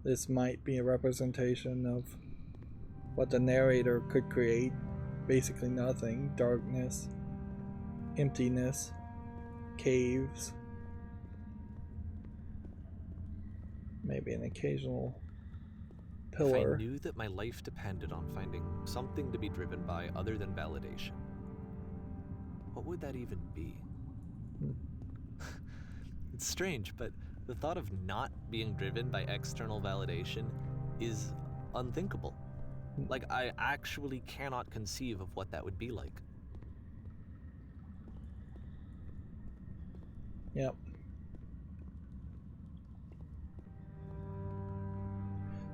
This might be a representation of what the narrator could create. Basically nothing. Darkness, emptiness, caves, maybe an occasional pillar. If I knew that my life depended on finding something to be driven by other than validation, what would that even be? It's strange, but the thought of not being driven by external validation is unthinkable. Like, I actually cannot conceive of what that would be like. Yep.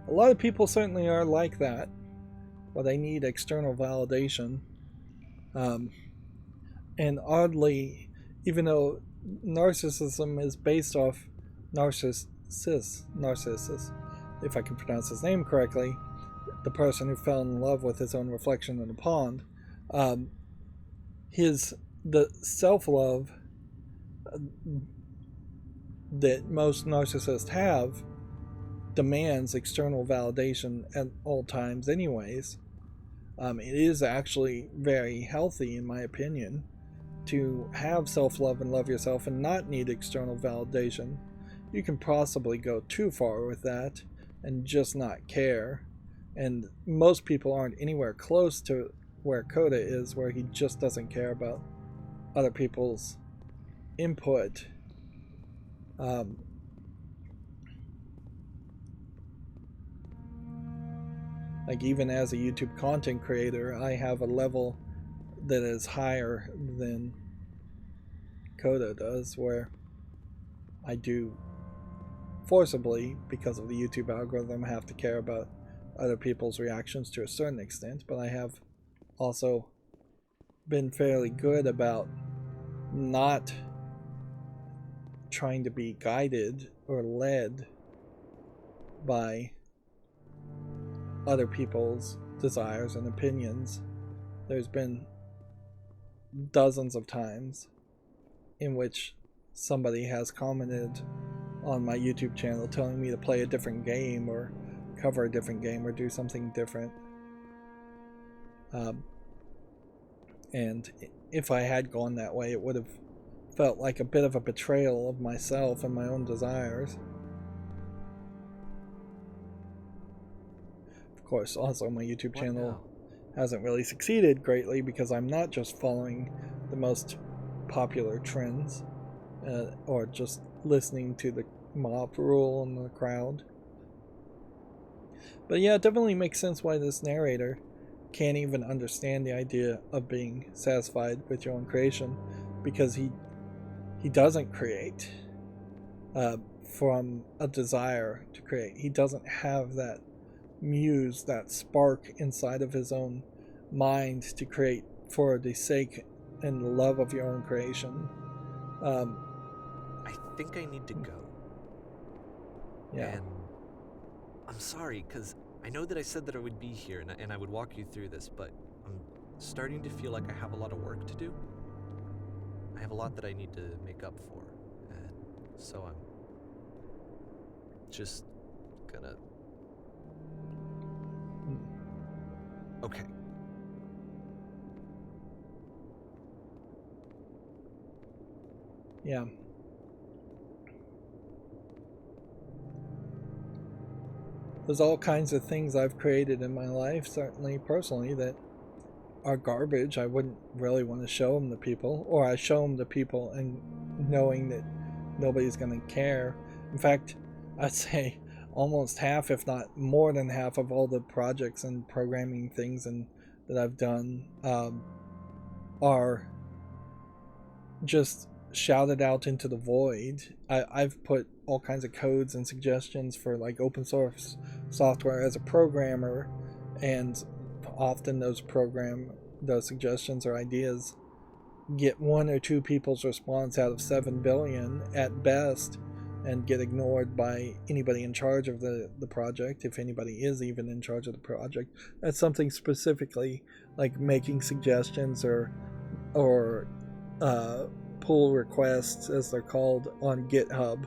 A lot of people certainly are like that, but they need external validation. And oddly, even though narcissism is based off Narcissus, if I can pronounce his name correctly, the person who fell in love with his own reflection in a pond, the self-love that most narcissists have demands external validation at all times anyways. It is actually very healthy, in my opinion, to have self-love and love yourself and not need external validation. You can possibly go too far with that and just not care, and most people aren't anywhere close to where Coda is, where he just doesn't care about other people's input. Like, even as a YouTube content creator, I have a level that is higher than Coda does, where I do forcibly, because of the YouTube algorithm, have to care about other people's reactions to a certain extent, but I have also been fairly good about not trying to be guided or led by other people's desires and opinions. There's been dozens of times in which somebody has commented on my YouTube channel telling me to play a different game or cover a different game or do something different. And if I had gone that way, it would have felt like a bit of a betrayal of myself and my own desires. Of course, also my YouTube channel hasn't really succeeded greatly because I'm not just following the most popular trends or just listening to the mob rule in the crowd. But yeah, it definitely makes sense why this narrator can't even understand the idea of being satisfied with your own creation, because he doesn't create from a desire to create. He doesn't have that muse, that spark inside of his own mind to create for the sake and the love of your own creation. I think I need to go. Yeah. And I'm sorry, because I know that I said that I would be here and I would walk you through this, but I'm starting to feel like I have a lot of work to do. I have a lot that I need to make up for, and so I'm just gonna... Okay. Yeah. there's all kinds of things I've created in my life, certainly personally, that are garbage. I wouldn't really want to show them to people, or I show them to people and knowing that nobody's going to care. In fact, I'd say almost half, if not more than half, of all the projects and programming things that I've done are just shouted out into the void. I've put all kinds of codes and suggestions for like open source software as a programmer, and often those suggestions or ideas get 1 or 2 people's response out of 7 billion at best, and get ignored by anybody in charge of the project, if anybody is even in charge of the project. That's something specifically like making suggestions or pull requests, as they're called on GitHub.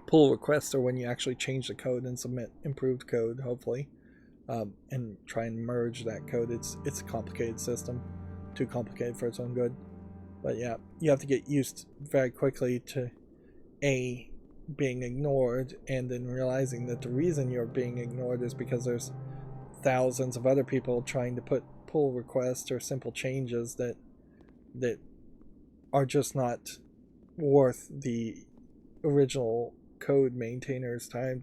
Pull requests are when you actually change the code and submit improved code, hopefully, and try and merge that code. It's a complicated system, too complicated for its own good. But yeah, you have to get used very quickly to being ignored, and then realizing that the reason you're being ignored is because there's thousands of other people trying to put pull requests or simple changes that are just not worth the original code maintainer's time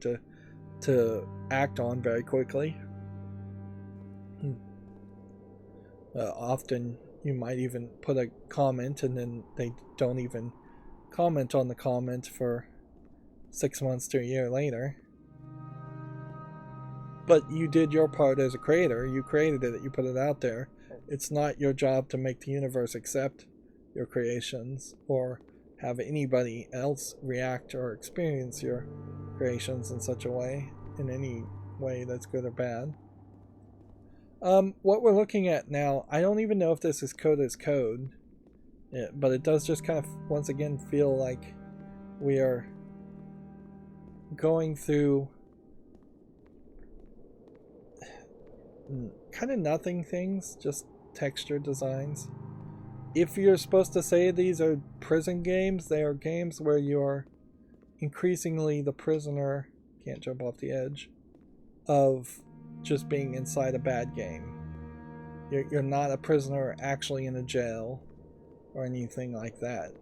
to act on very quickly. Often you might even put a comment and then they don't even comment on the comment for 6 months to a year later. But you did your part as a creator. You created it, you put it out there. It's not your job to make the universe accept your creations or have anybody else react or experience your creations in such a way, in any way that's good or bad. What we're looking at now, I don't even know if this is code as code, but it does just kind of once again feel like we are going through kind of nothing things, just texture designs. If you're supposed to say these are prison games, they are games where you're increasingly the prisoner, can't jump off the edge, of just being inside a bad game. You're not a prisoner actually in a jail or anything like that.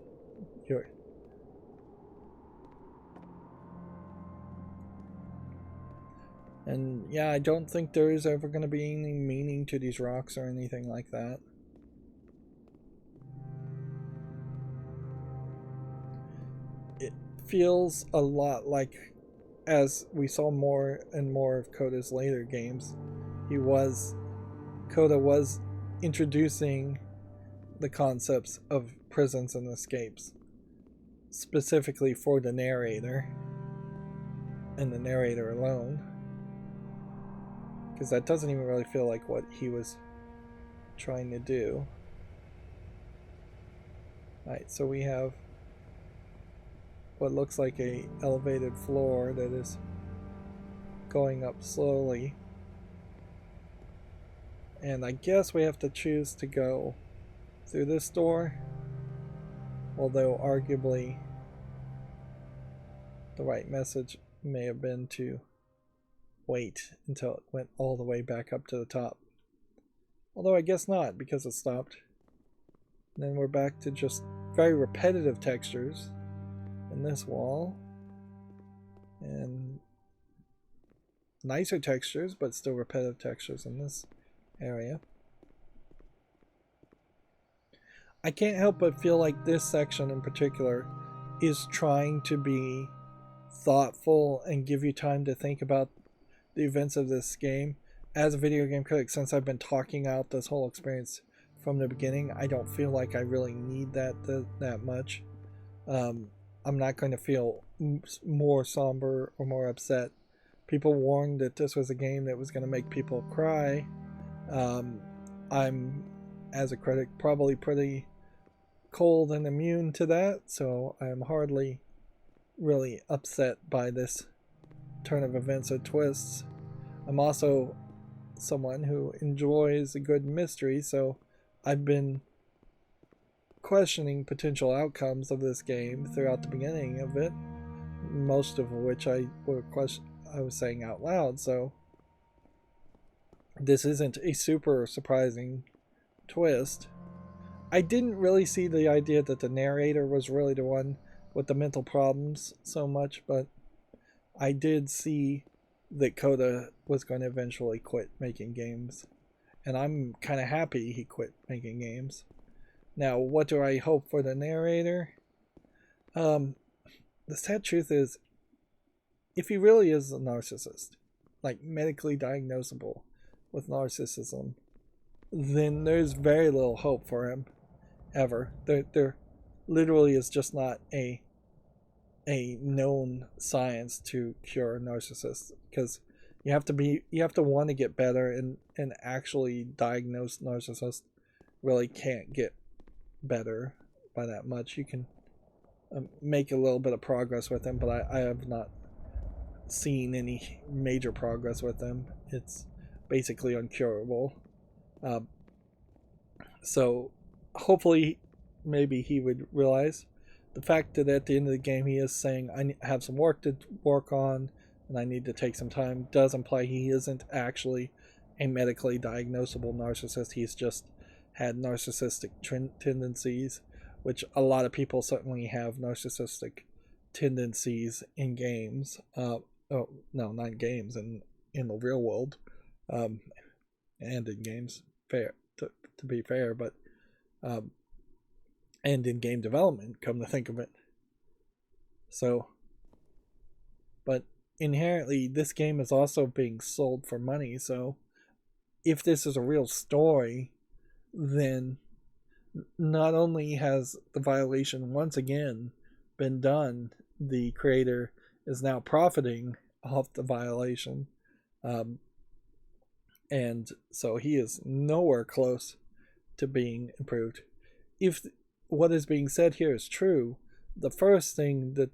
And yeah, I don't think there is ever going to be any meaning to these rocks or anything like that. It feels a lot like, as we saw more and more of Coda's later games, Coda was introducing the concepts of prisons and escapes, specifically for the narrator, and the narrator alone. Because that doesn't even really feel like what he was trying to do. Alright, so we have what looks like a elevated floor that is going up slowly. And I guess we have to choose to go through this door, although arguably the right message may have been to wait until it went all the way back up to the top. Although I guess not, because it stopped. And then we're back to just very repetitive textures in this wall, and nicer textures, but still repetitive textures in this area. I can't help but feel like this section in particular is trying to be thoughtful and give you time to think about the events of this game. As a video game critic, since I've been talking out this whole experience from the beginning, I don't feel like I really need that much. I'm not going to feel more somber or more upset. People warned that this was a game that was going to make people cry. I'm, as a critic, probably pretty cold and immune to that, so I'm hardly really upset by this turn of events or twists. I'm also someone who enjoys a good mystery, so I've been questioning potential outcomes of this game throughout the beginning of it, most of which I I was saying out loud, so this isn't a super surprising twist. I didn't really see the idea that the narrator was really the one with the mental problems so much, but I did see that Coda was going to eventually quit making games. And I'm kind of happy he quit making games. Now, what do I hope for the narrator? The sad truth is, if he really is a narcissist, like medically diagnosable with narcissism, then there's very little hope for him, ever. There literally is just not a known science to cure narcissists, because you have to want to get better, and actually diagnose narcissists really can't get better by that much. You can make a little bit of progress with them, but I have not seen any major progress with them. It's basically uncurable. So hopefully maybe he would realize the fact that at the end of the game he is saying, I have some work to work on and I need to take some time, does imply he isn't actually a medically diagnosable narcissist. He's just had narcissistic tendencies, which a lot of people certainly have narcissistic tendencies in games. Oh, no, not in games, in the real world, and in games, fair to be fair, but and in game development, come to think of it. So, but inherently, this game is also being sold for money, so if this is a real story, then not only has the violation once again been done, the creator is now profiting off the violation, and so he is nowhere close to being improved. If what is being said here is true, the first thing that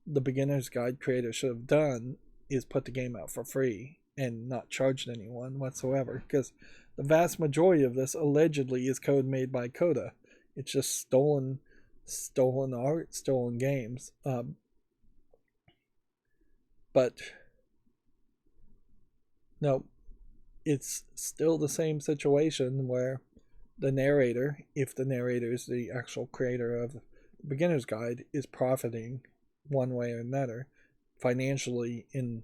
the beginner's guide creator should have done is put the game out for free and not charged anyone whatsoever, because the vast majority of this allegedly is code made by Coda. It's just stolen art, stolen games. But no, it's still the same situation where the narrator, if the narrator is the actual creator of the beginner's guide, is profiting one way or another, financially in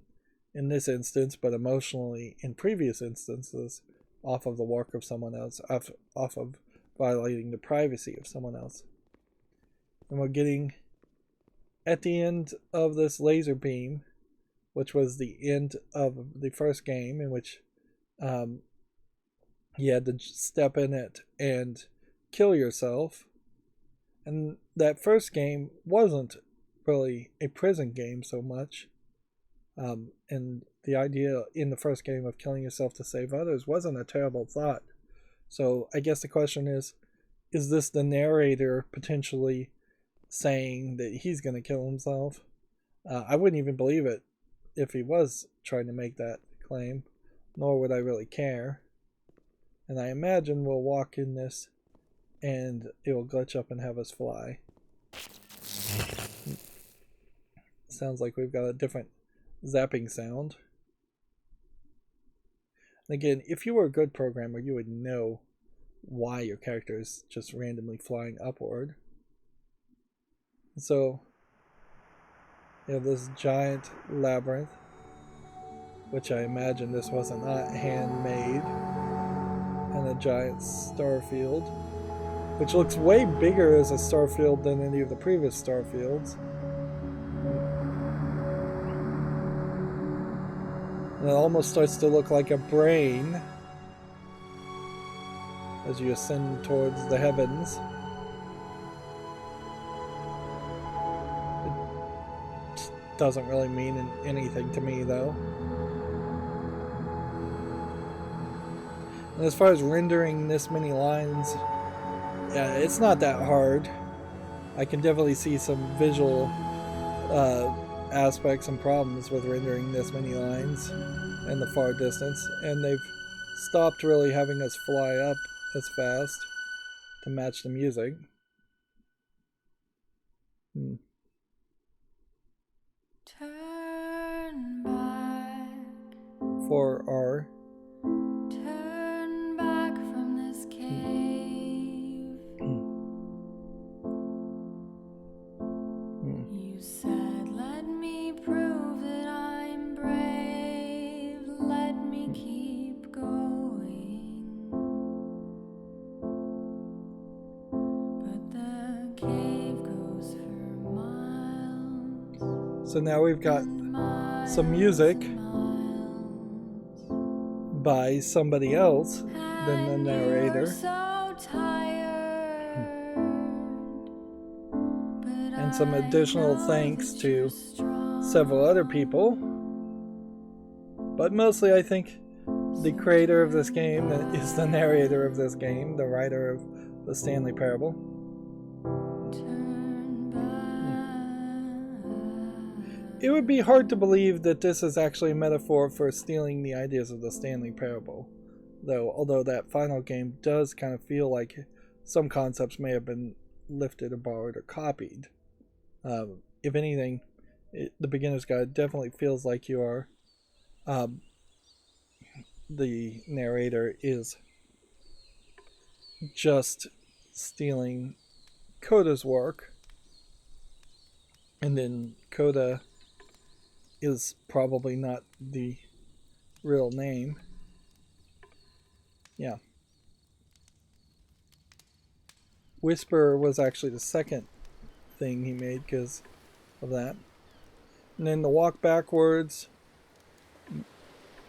this instance, but emotionally in previous instances, off of the work of someone else, off of violating the privacy of someone else. And we're getting at the end of this laser beam, which was the end of the first game, in which you had to step in it and kill yourself. And that first game wasn't really a prison game so much. And the idea in the first game of killing yourself to save others wasn't a terrible thought. So I guess the question is this the narrator potentially saying that he's going to kill himself? I wouldn't even believe it if he was trying to make that claim, nor would I really care. And I imagine we'll walk in this and it will glitch up and have us fly. Sounds like we've got a different zapping sound. And again, if you were a good programmer, you would know why your character is just randomly flying upward. So you have this giant labyrinth, which I imagine this was not handmade, and a giant star field, which looks way bigger as a star field than any of the previous star fields. And it almost starts to look like a brain as you ascend towards the heavens. It doesn't really mean anything to me, though. And as far as rendering this many lines, yeah, it's not that hard. I can definitely see some visual aspects and problems with rendering this many lines in the far distance, and they've stopped really having us fly up as fast to match the music. Turn back. for our Turn back from this cave. You said, let me prove that I'm brave. Let me keep going. But the cave goes for miles. So now we've got some music by somebody else than the narrator. And some additional thanks to several other people. But mostly I think the creator of this game is the narrator of this game, the writer of the Stanley Parable. It would be hard to believe that this is actually a metaphor for stealing the ideas of the Stanley Parable, though, although that final game does kind of feel like some concepts may have been lifted or borrowed or copied. If anything, the beginner's guide definitely feels like you are the narrator is just stealing Coda's work, and then Coda is probably not the real name. Yeah. Whisper was actually the second thing he made because of that. And then the walk backwards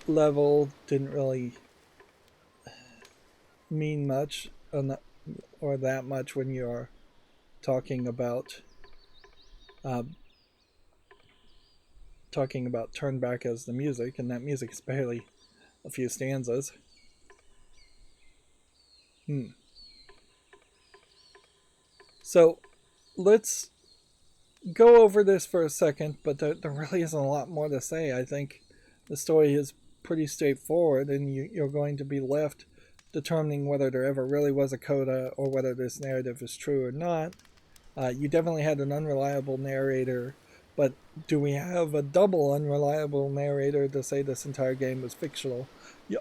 level didn't really mean much or that much when you are talking about turn back as the music, and that music is barely a few stanzas. So let's go over this for a second, but there really isn't a lot more to say. I think the story is pretty straightforward, and you're going to be left determining whether there ever really was a Coda or whether this narrative is true or not. You definitely had an unreliable narrator, but do we have a double unreliable narrator to say this entire game was fictional?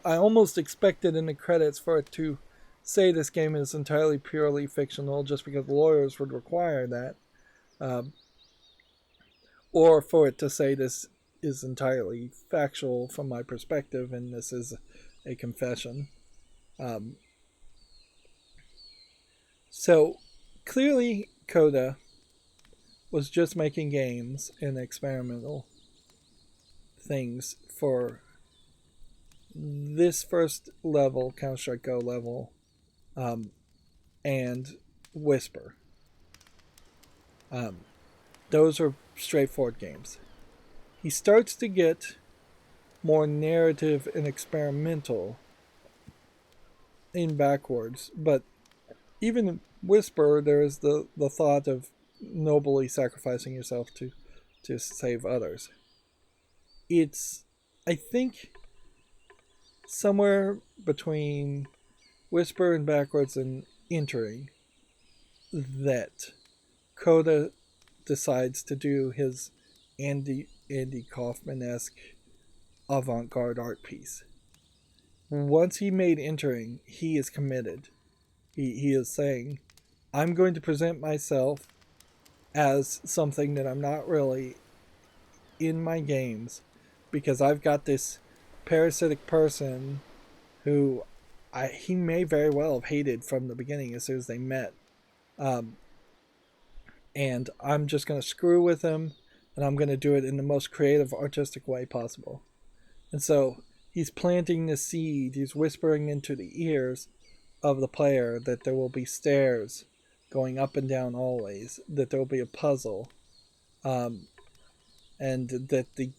I almost expected in the credits for it to say this game is entirely purely fictional just because lawyers would require that. Or for it to say this is entirely factual from my perspective and this is a confession. So clearly Coda was just making games and experimental things for this first level, Counter-Strike Go level, and Whisper. Those are straightforward games. He starts to get more narrative and experimental in backwards, but even in Whisper, there is the thought of nobly sacrificing yourself to save others. It's, I think, somewhere between Whisper and backwards and entering that Coda decides to do his Andy Kaufman-esque avant-garde art piece. Once he made entering, he is committed. He is saying, I'm going to present myself as something that I'm not really in my games because I've got this parasitic person who he may very well have hated from the beginning as soon as they met. And I'm just going to screw with him, and I'm going to do it in the most creative, artistic way possible. And so he's planting this seed, he's whispering into the ears of the player that there will be stairs going up and down always, that there will be a puzzle, and that the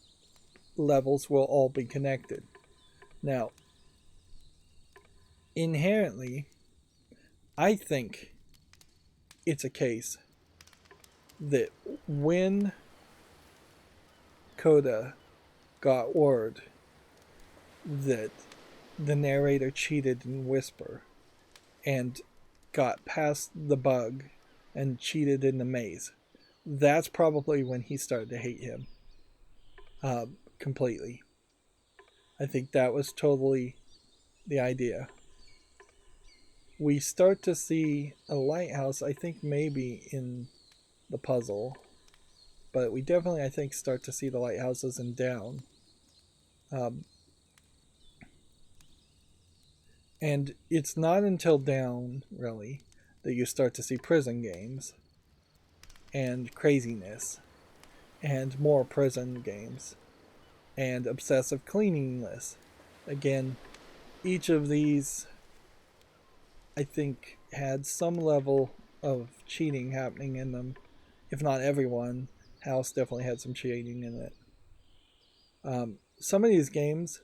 levels will all be connected. Now, inherently, I think it's a case that when Coda got word that the narrator cheated in Whisper and got past the bug and cheated in the maze, that's probably when he started to hate him completely. I think that was totally the idea. We start to see a lighthouse, I think maybe in the puzzle, but we definitely, I think, start to see the lighthouses in Down. And it's not until Down, really, that you start to see prison games and craziness and more prison games and obsessive cleanliness. Again, each of these, I think, had some level of cheating happening in them. If not everyone, House definitely had some cheating in it. Some of these games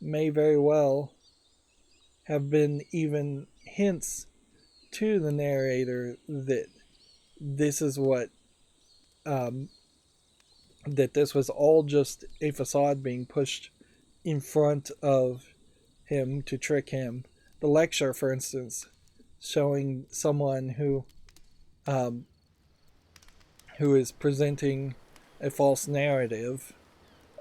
may very well have been even hints to the narrator that this is what that this was all just a facade being pushed in front of him to trick him. The lecture, for instance, showing someone who is presenting a false narrative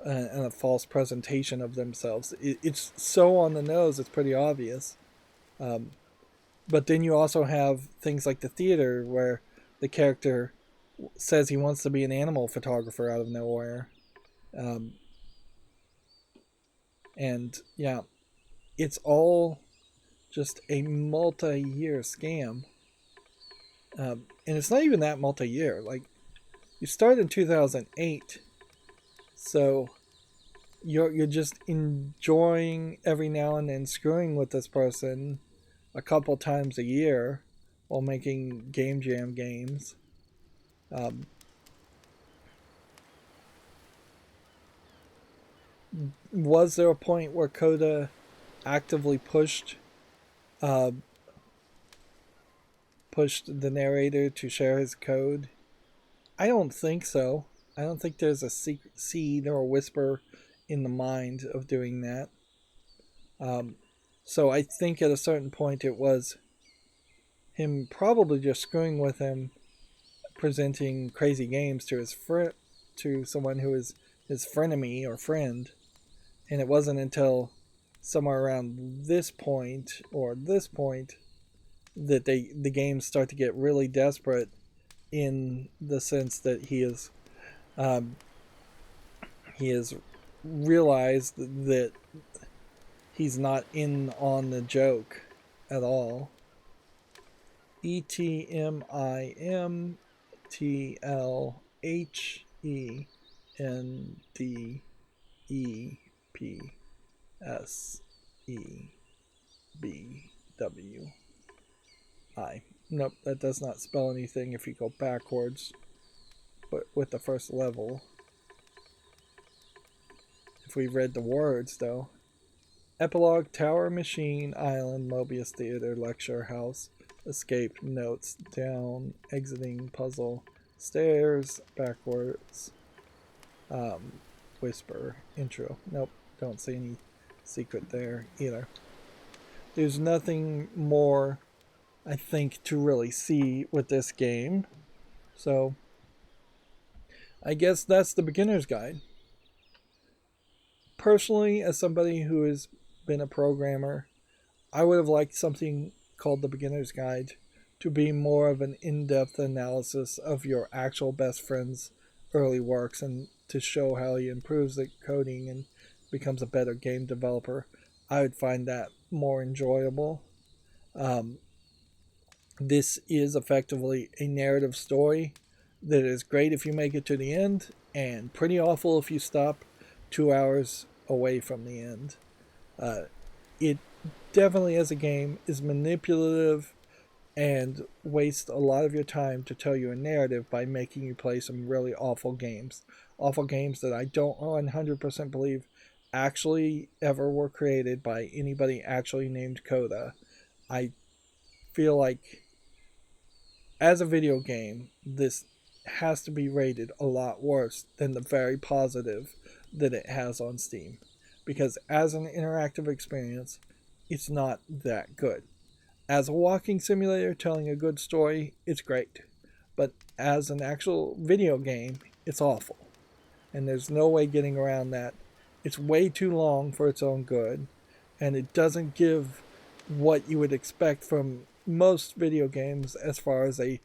and a false presentation of themselves. It's so on the nose, it's pretty obvious. But then you also have things like the theater where the character says he wants to be an animal photographer out of nowhere. And yeah, it's all just a multi-year scam. And it's not even that multi-year. Like, you start in 2008, so you're just enjoying every now and then screwing with this person a couple times a year while making game jam games. Was there a point where Coda actively pushed the narrator to share his code? I don't think so. I don't think there's a secret seed or a whisper in the mind of doing that. So I think at a certain point it was him probably just screwing with him, presenting crazy games to to someone who is his frenemy or friend. And it wasn't until somewhere around this point that the games start to get really desperate, in the sense that he has realized that he's not in on the joke at all. ETMINTLHENDESPEBWI. Nope, that does not spell anything if you go backwards, but with the first level. If we read the words, though. Epilogue, Tower, Machine, Island, Mobius Theater, Lecture, House, Escape, Notes, Down, Exiting, Puzzle, Stairs, Backwards, Whisper, Intro. Nope, don't see any secret there either. There's nothing more, I think, to really see with this game. So I guess that's the beginner's guide. Personally, as somebody who has been a programmer, I would have liked something called the beginner's guide to be more of an in-depth analysis of your actual best friend's early works, and to show how he improves the coding and becomes a better game developer. I would find that more enjoyable. This is effectively a narrative story that is great if you make it to the end, and pretty awful if you stop 2 hours away from the end. It definitely, as a game, is manipulative and wastes a lot of your time to tell you a narrative by making you play some really awful games. Awful games that I don't 100% believe actually ever were created by anybody actually named Coda. I feel like, as a video game, this has to be rated a lot worse than the very positive that it has on Steam. Because as an interactive experience, it's not that good. As a walking simulator telling a good story, it's great. But as an actual video game, it's awful. And there's no way getting around that It's way too long for its own good, and it doesn't give what you would expect from most video games as far as a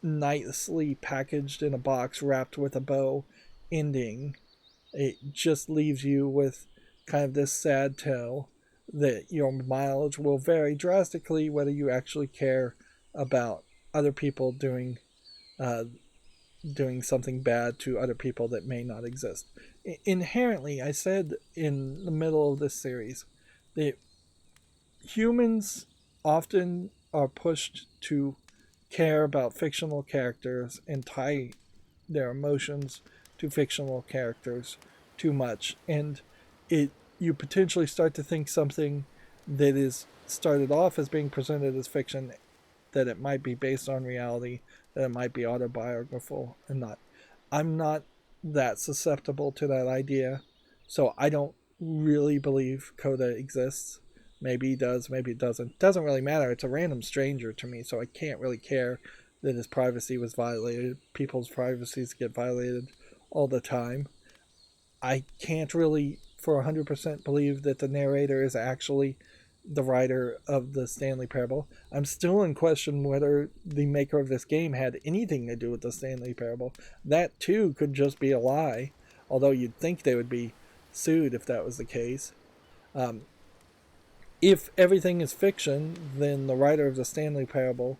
nicely packaged in a box wrapped with a bow ending. It just leaves you with kind of this sad tale that your mileage will vary drastically whether you actually care about other people uh, doing something bad to other people that may not exist. Inherently, I said in the middle of this series that humans often are pushed to care about fictional characters and tie their emotions to fictional characters too much, and it you potentially start to think something that is started off as being presented as fiction, that it might be based on reality, that it might be autobiographical and not. I'm not that susceptible to that idea, so I don't really believe Coda exists. Maybe he does, maybe it doesn't. Doesn't really matter. It's a random stranger to me, so I can't really care that his privacy was violated. People's privacies get violated all the time. I can't really, for 100%, believe that the narrator is actually the writer of the Stanley Parable. I'm still in question whether the maker of this game had anything to do with the Stanley Parable. That, too, could just be a lie, although you'd think they would be sued if that was the case. If everything is fiction, then the writer of the Stanley Parable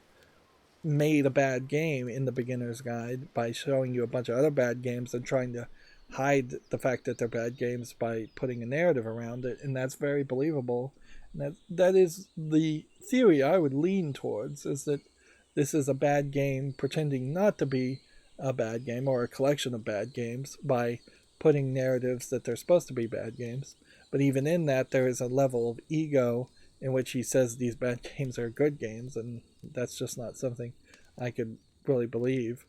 made a bad game in the beginner's guide by showing you a bunch of other bad games and trying to hide the fact that they're bad games by putting a narrative around it, and that's very believable. And that is the theory I would lean towards, is that this is a bad game pretending not to be a bad game or a collection of bad games by putting narratives that they're supposed to be bad games. But even in that, there is a level of ego in which he says these bad games are good games, and that's just not something I could really believe.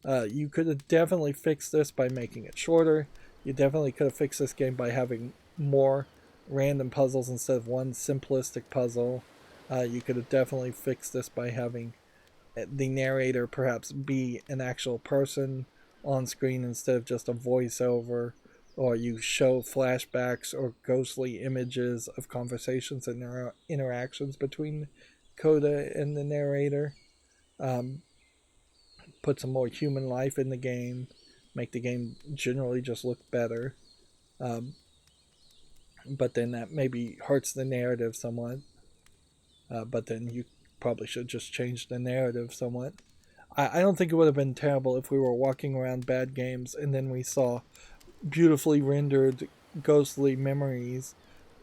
You could have definitely fixed this by making it shorter. You definitely could have fixed this game by having more random puzzles instead of one simplistic puzzle. You could have definitely fixed this by having the narrator perhaps be an actual person on screen instead of just a voiceover, or you show flashbacks or ghostly images of conversations and interactions between Coda and the narrator. Put some more human life in the game, make the game generally just look better. But then that maybe hurts the narrative somewhat. But then you probably should just change the narrative somewhat. I don't think it would have been terrible if we were walking around bad games and then we saw beautifully rendered ghostly memories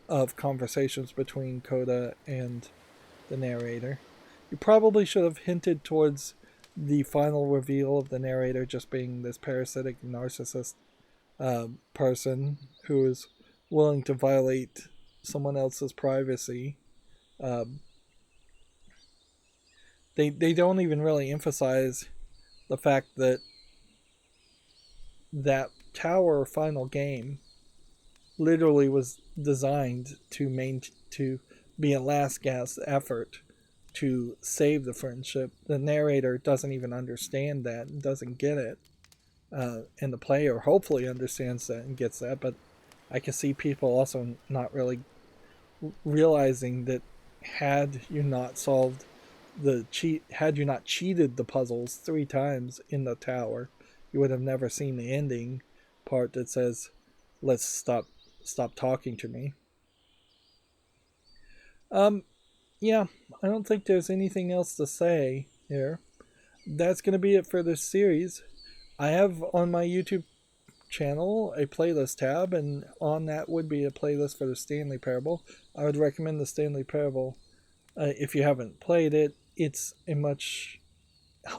of conversations between Coda and the narrator. You probably should have hinted towards the final reveal of the narrator just being this parasitic narcissist person who is willing to violate someone else's privacy. They don't even really emphasize the fact that that tower final game literally was designed to be a last gasp effort to save the friendship. The narrator doesn't even understand that, doesn't get it, and the player hopefully understands that and gets that. But I can see people also not really realizing that had you not cheated the puzzles 3 times in the tower, you would have never seen the ending part that says, "Let's stop talking to me." Yeah, I don't think there's anything else to say here. That's going to be it for this series. I have on my YouTube channel a playlist tab, and on that would be a playlist for the Stanley Parable. I would recommend the Stanley Parable if you haven't played it. It's a much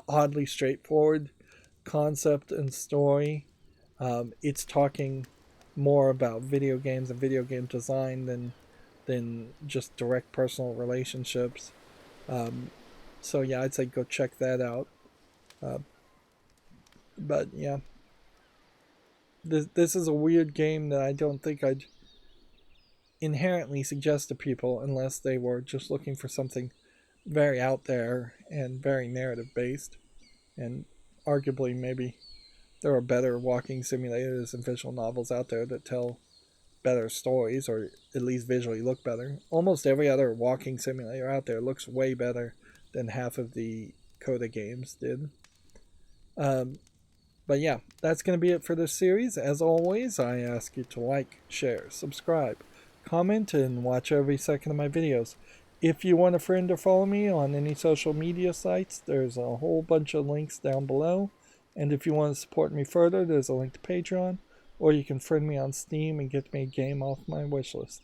oddly straightforward concept and story. It's talking more about video games and video game design than just direct personal relationships. So yeah, I'd say go check that out. But yeah, this is a weird game that I don't think I'd inherently suggest to people unless they were just looking for something very out there and very narrative based. And arguably maybe there are better walking simulators and visual novels out there that tell better stories, or at least visually look better. Almost every other walking simulator out there looks way better than half of the Coda games did. But yeah, that's going to be it for this series. As always, I ask you to like, share, subscribe, comment, and watch every second of my videos. If you want a friend or follow me on any social media sites, there's a whole bunch of links down below. And if you want to support me further, there's a link to Patreon, or you can friend me on Steam and get me a game off my wishlist.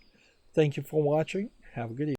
Thank you for watching. Have a good evening.